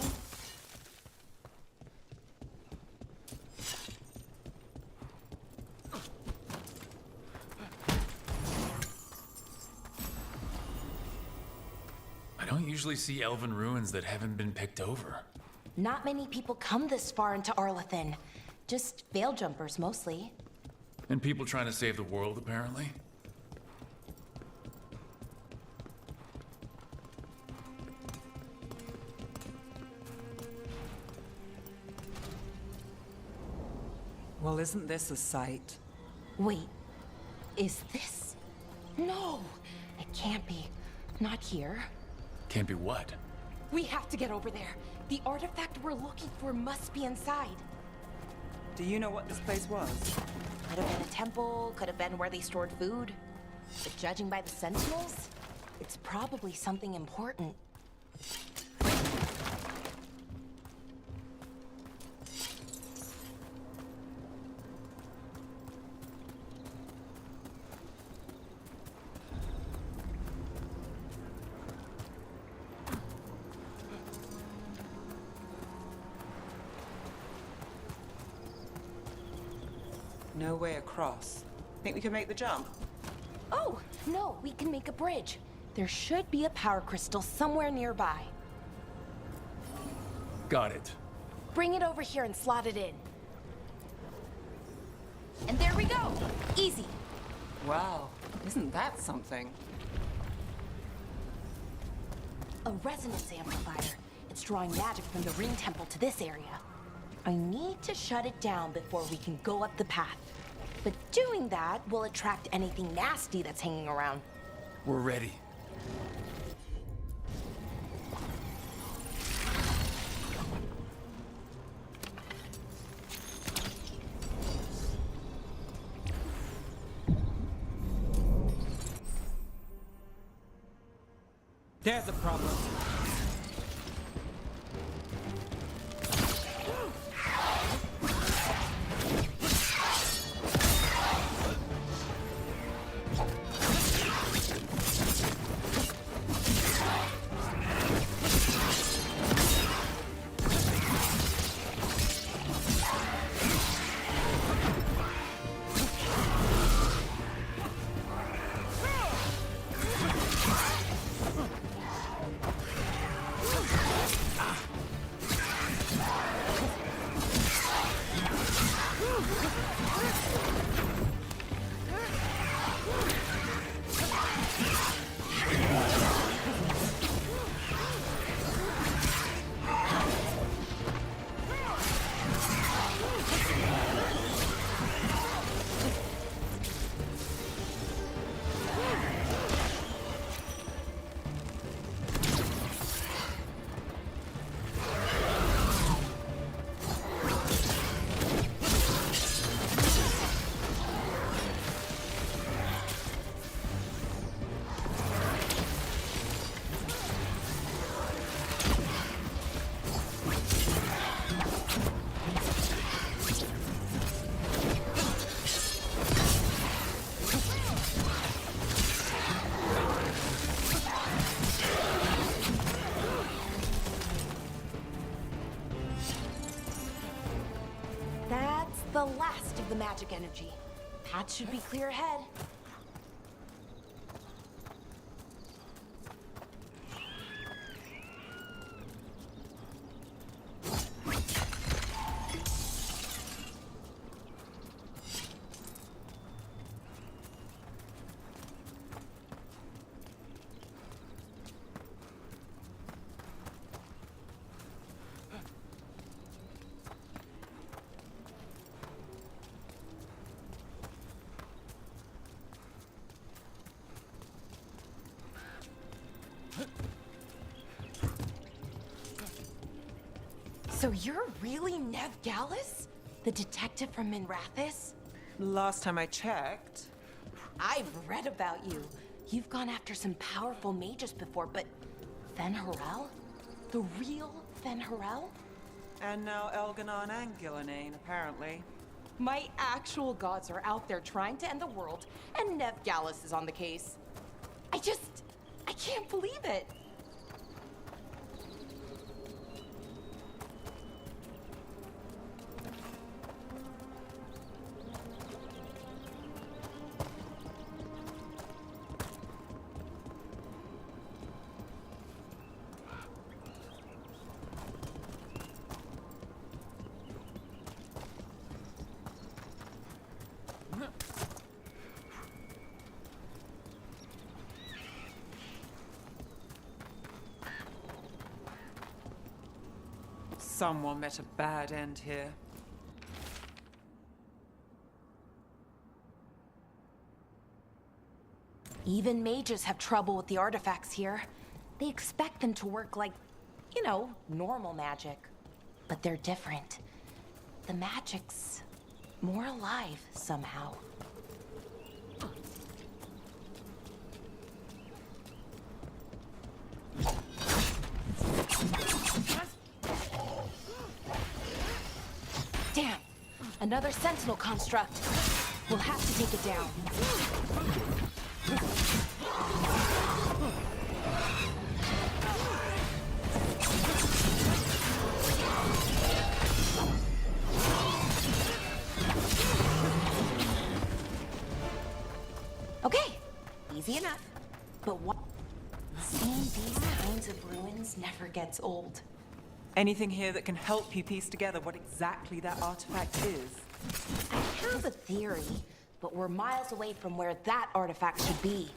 I don't usually see elven ruins that haven't been picked over. Not many people come this far into Arlathan. Just veil jumpers, mostly. And people trying to save the world, apparently. Well, isn't this a sight? Wait, is this? No, it can't be. Not here. Can't be what? We have to get over there. The artifact we're looking for must be inside. Do you know what this place was? Could have been a temple, could have been where they stored food. But judging by the sentinels, it's probably something important. No way across. Think we can make the jump? Oh, no, we can make a bridge. There should be a power crystal somewhere nearby. Got it. Bring it over here and slot it in. And there we go! Easy. Wow, isn't that something? A resonance amplifier. It's drawing magic from the ring temple to this area. I need to shut it down before we can go up the path. But doing that will attract anything nasty that's hanging around. We're ready. There's a problem. That's the last of the magic energy. Path should be clear ahead. So you're really Nev Gallus? The detective from Minrathis? Last time I checked. I've read about you. You've gone after some powerful mages before, but Fen Harel? The real Fen Harel? And now Elganon and Gillenane, apparently. My actual gods are out there trying to end the world, and Nev Gallus is on the case. I can't believe it. Someone met a bad end here. Even mages have trouble with the artifacts here. They expect them to work like, you know, normal magic. But they're different. The magic's more alive somehow. Damn! Another sentinel construct. We'll have to take it down. Okay, easy enough. But what? Seeing these kinds of ruins never gets old. Anything here that can help you piece together what exactly that artifact is? I have a theory, but we're miles away from where that artifact should be.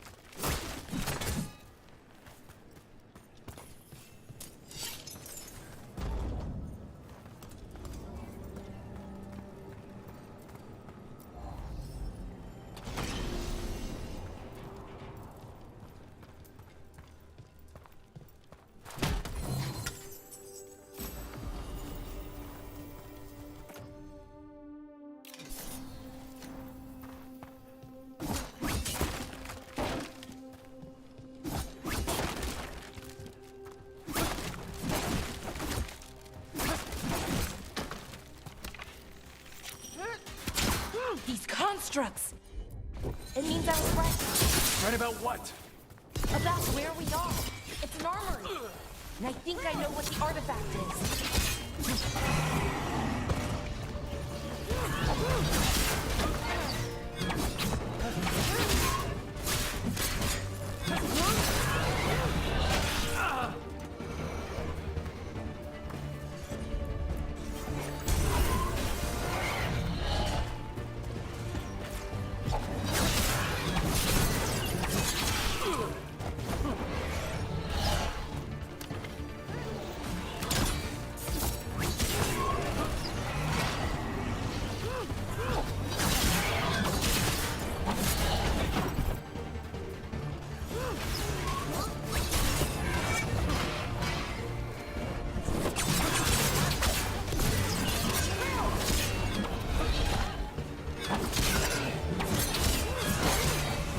These constructs! It means I was right. Right about what? About where we are. It's an armory. And I think I know what the artifact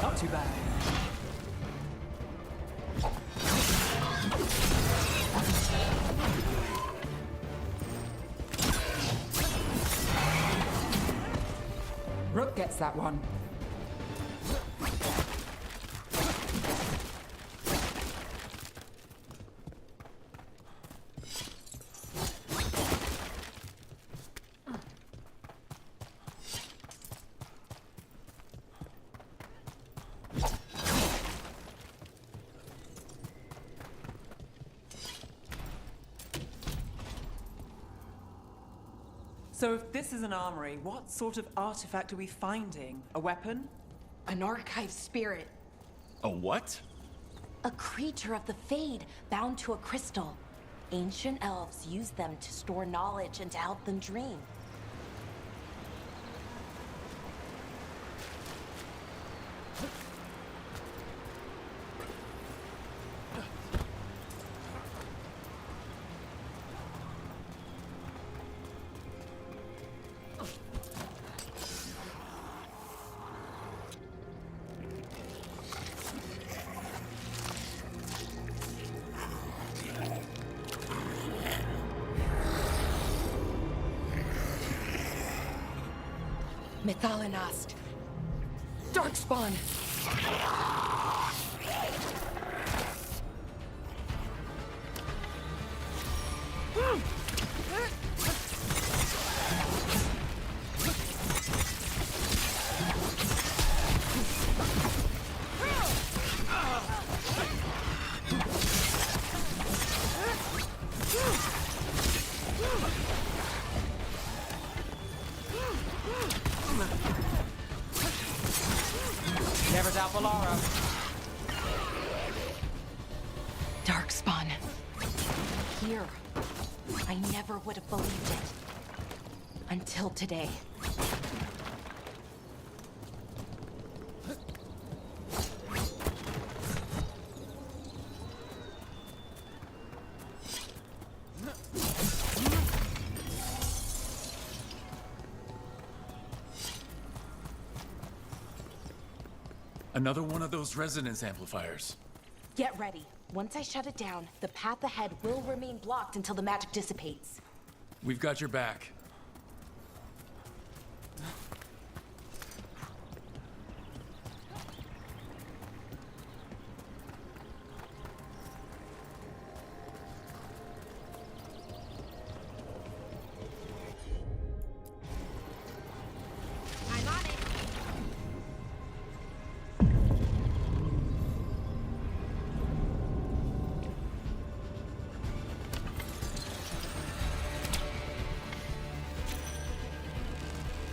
Not too bad. Rook gets that one. So if this is an armory, what sort of artifact are we finding? A weapon? An archive spirit. A what? A creature of the Fade bound to a crystal. Ancient elves use them to store knowledge and to help them dream. Methalinast. Darkspawn. without Valara. Darkspawn. Here. I never would have believed it. Until today. Another one of those resonance amplifiers. Get ready. Once I shut it down, the path ahead will remain blocked until the magic dissipates. We've got your back. I'm on it.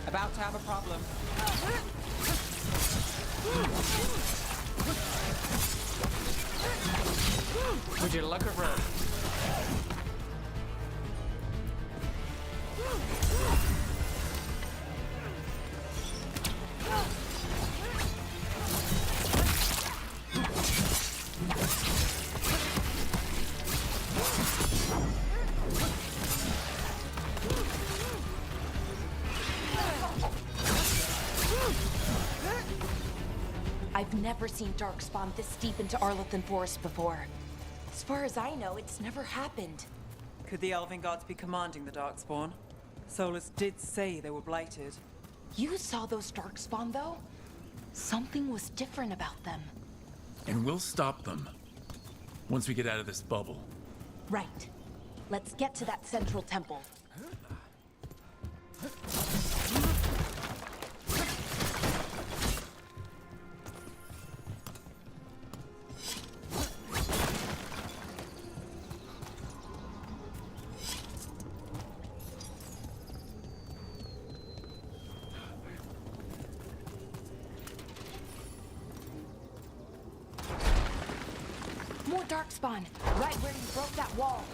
About to have a problem. Would you look at her? I've never seen Darkspawn this deep into Arlothan Forest before. As far as I know, it's never happened. Could the Elven Gods be commanding the Darkspawn? Solus did say they were blighted. You saw those Darkspawn, though? Something was different about them. And we'll stop them. Once we get out of this bubble. Right. Let's get to that central temple. More Darkspawn, right where you broke that wall.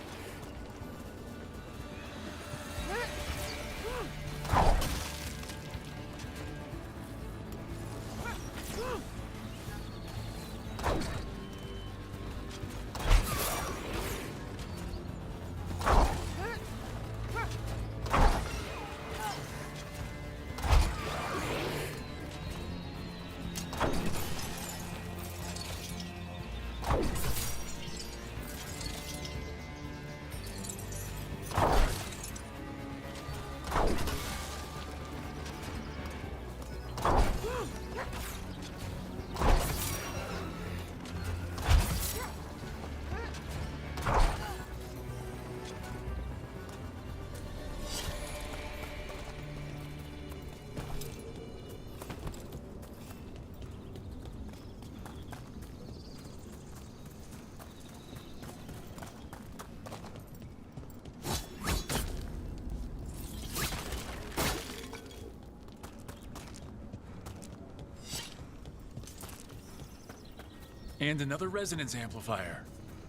And another resonance amplifier.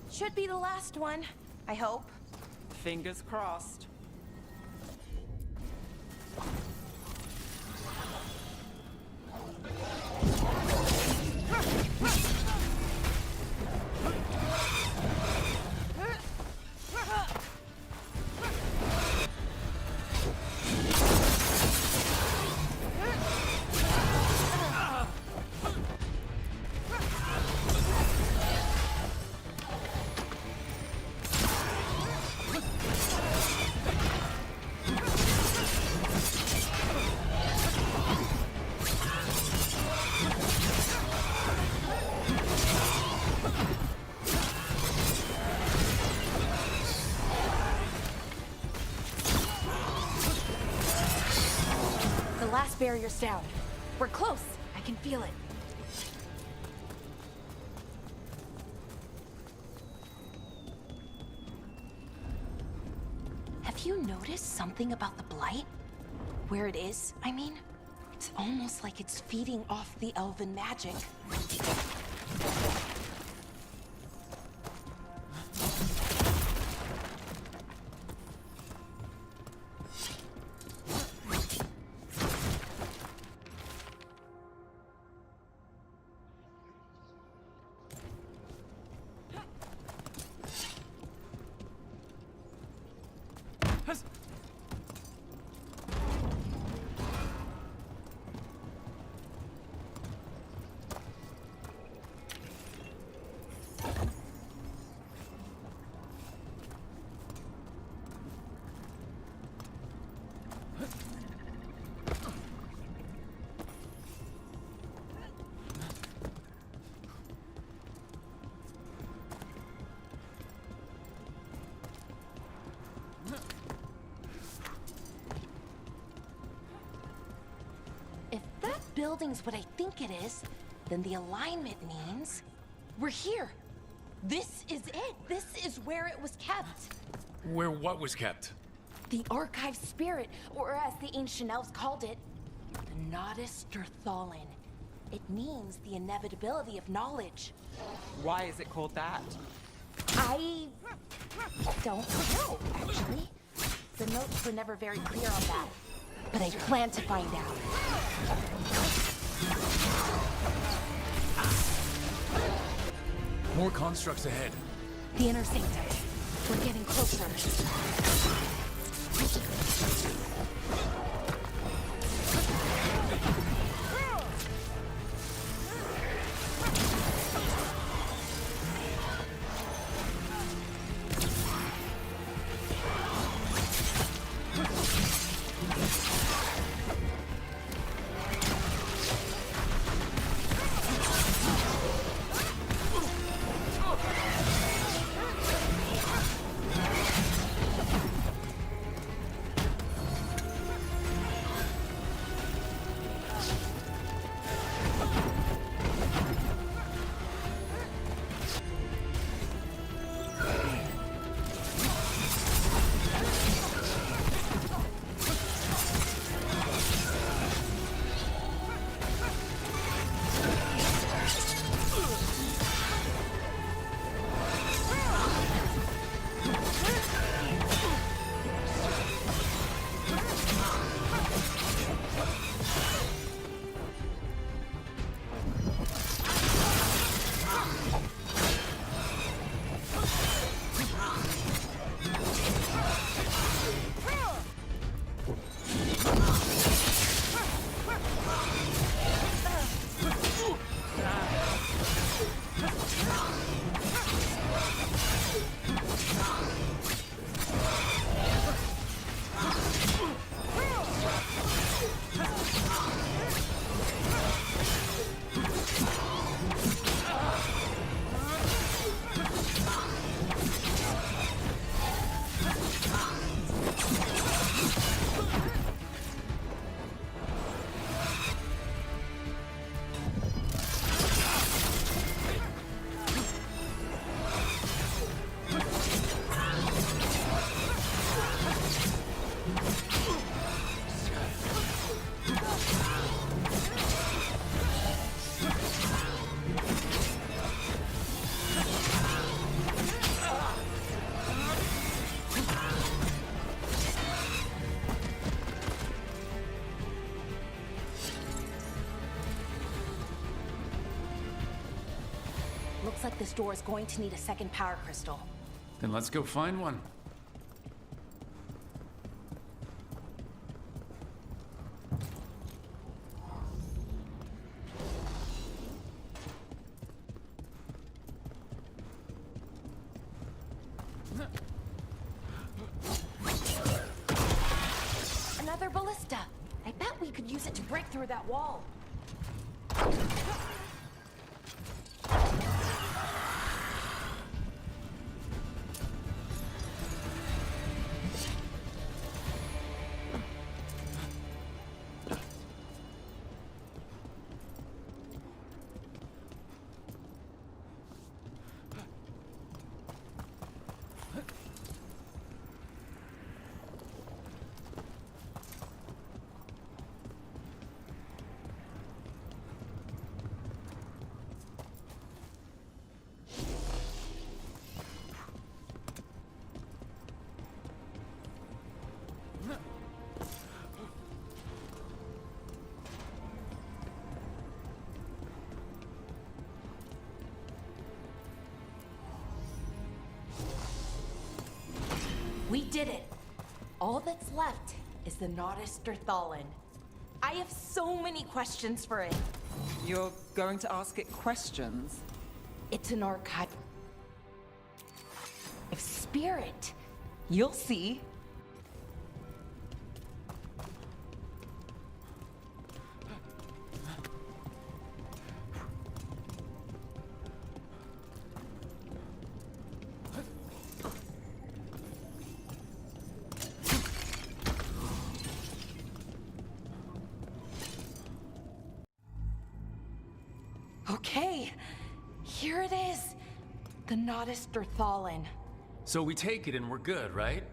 Should be the last one, I hope. Fingers crossed. Last barrier's down. We're close. I can feel it. Have you noticed something about the Blight? Where it is, I mean? It's almost like it's feeding off the elven magic. If that building's what I think it is, then the alignment means we're here. This is it. This is where it was kept. Where what was kept? The archive spirit, or as the ancient elves called it, the Nodus Derthalin. It means the inevitability of knowledge. Why is it called that? I don't know, actually. The notes were never very clear on that. But I plan to find out. More constructs ahead. The inner sanctum. We're getting closer. Looks like this door is going to need a second power crystal. Then let's go find one. Another ballista. I bet we could use it to break through that wall. did it. All that's left is the Nodus Thallen. I have so many questions for it. You're going to ask it questions? It's an archive of spirit. You'll see. Okay, here it is. The Nodus Thallen. So we take it and we're good, right?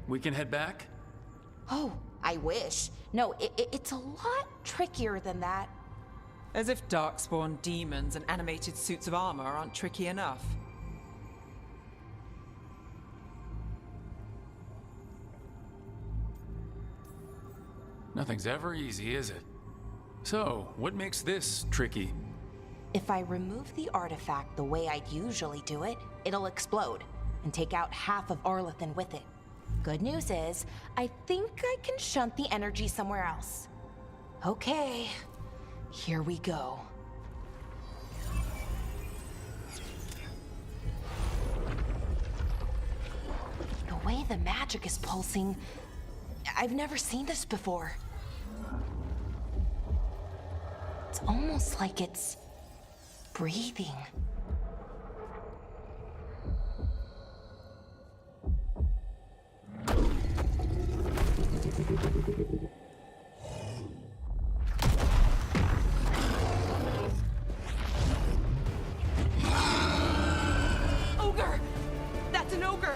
We can head back? Oh, I wish. No, it's a lot trickier than that. As if darkspawn demons and animated suits of armor aren't tricky enough. Nothing's ever easy, is it? So, what makes this tricky? If I remove the artifact the way I'd usually do it, it'll explode and take out half of Arlathan with it. Good news is, I think I can shunt the energy somewhere else. Okay, here we go. The way the magic is pulsing, I've never seen this before. It's almost like it's breathing. Ogre! That's an ogre!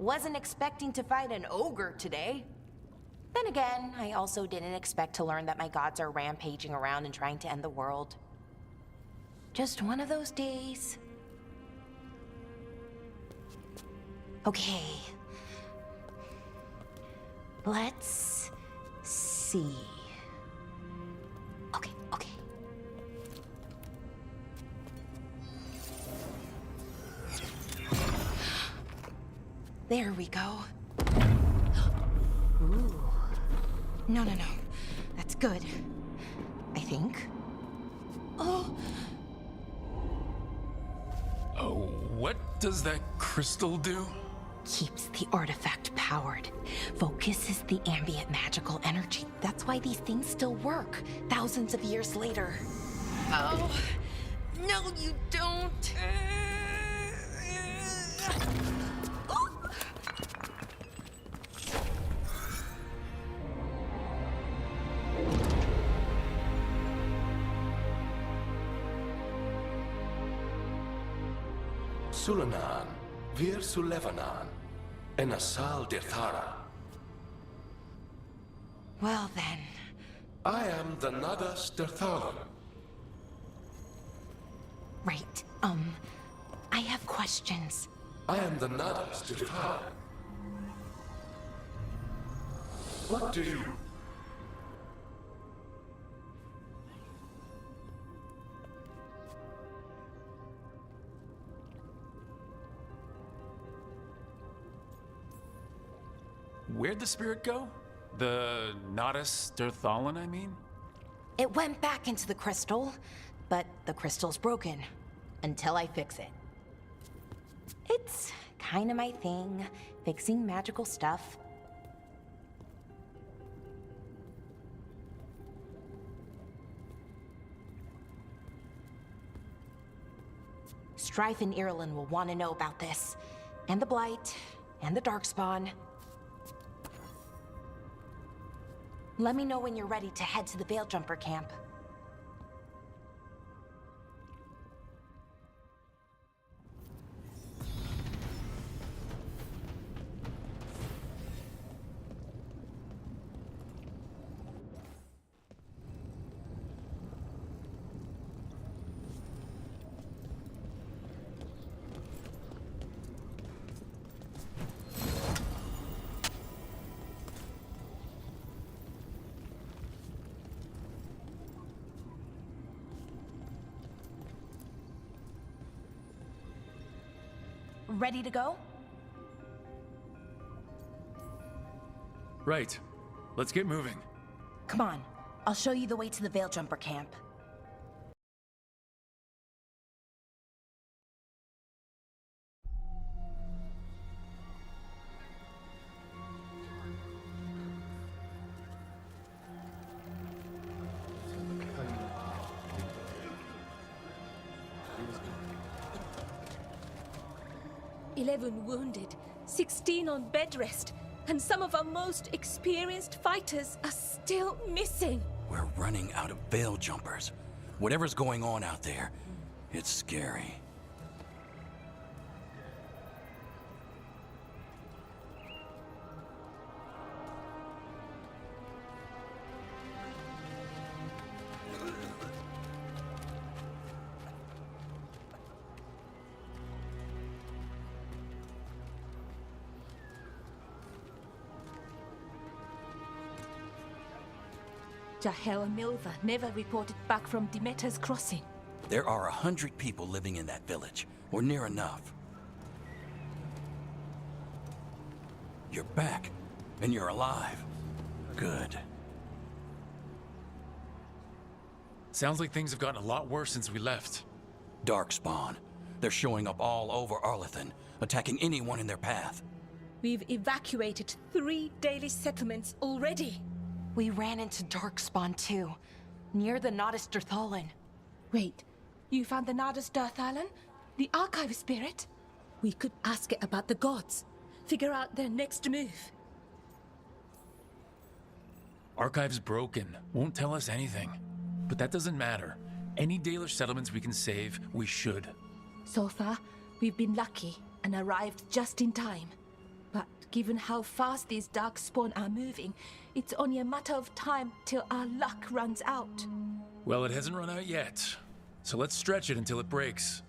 Wasn't expecting to fight an ogre today. Then again, I also didn't expect to learn that my gods are rampaging around and trying to end the world. Just one of those days. Okay. Let's see. Okay. There we go. Ooh. No. That's good. I think. Oh, what does that crystal do? keeps the artifact powered. Focuses the ambient magical energy. That's why these things still work, thousands of years later. Oh, no you don't. Sulanan, Vir Sulevanan, and Asal Dirthara. Well then. I am the Nadas Dirthalan. Right, I have questions. I am the Nadas Dirthalan. What do you... Where'd the spirit go? The Nadas Dirthalan, I mean? It went back into the crystal, but the crystal's broken. Until I fix it. It's kinda my thing, fixing magical stuff. Strife and Irulan will want to know about this. And the Blight, and the Darkspawn. Let me know when you're ready to head to the Veil-Jumper camp. Ready to go? Right. Let's get moving. Come on. I'll show you the way to the Veil-Jumper camp. "11 wounded, 16 on bed rest, and some of our most experienced fighters are still missing." We're running out of veil jumpers. Whatever's going on out there, it's scary. Jahel and Milva never reported back from Demeter's crossing. There are 100 people living in that village, or near enough. You're back, and you're alive. Good. Sounds like things have gotten a lot worse since we left. Darkspawn. They're showing up all over Arlethan, attacking anyone in their path. We've evacuated 3 daily settlements already. We ran into Darkspawn too, near the Nadas Dirthalan. Wait, you found the Nadas Dirthalan? The archive spirit? We could ask it about the gods. Figure out their next move. Archive's broken. Won't tell us anything. But that doesn't matter. Any Dalish settlements we can save, we should. So far, we've been lucky and arrived just in time. But Given how fast these darkspawn are moving, it's only a matter of time till our luck runs out. Well, it hasn't run out yet. So let's stretch it until it breaks.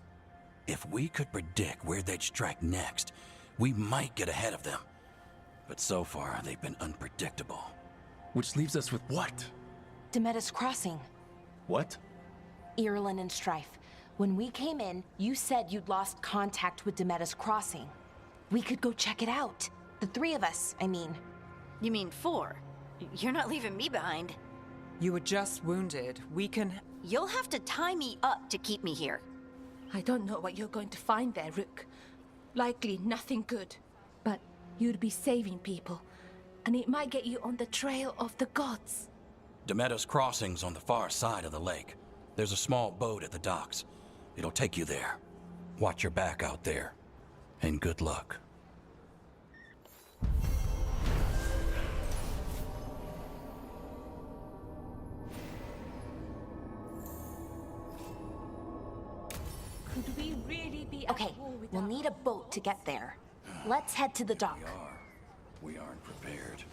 If we could predict where they'd strike next, we might get ahead of them. But so far, they've been unpredictable. Which leaves us with what? Demetis Crossing. What? Irulan and Strife. When we came in, you said you'd lost contact with Demetis Crossing. We could go check it out. The three of us, I mean. You mean 4? You're not leaving me behind. You were just wounded. We can... You'll have to tie me up to keep me here. I don't know what you're going to find there, Rook. Likely nothing good. But you'd be saving people, and it might get you on the trail of the gods. Demetis Crossing's on the far side of the lake. There's a small boat at the docks. It'll take you there. Watch your back out there. And good luck. Could we really be Okay, at war with we'll our need a boat to get there. Let's head to the dock. We aren't prepared.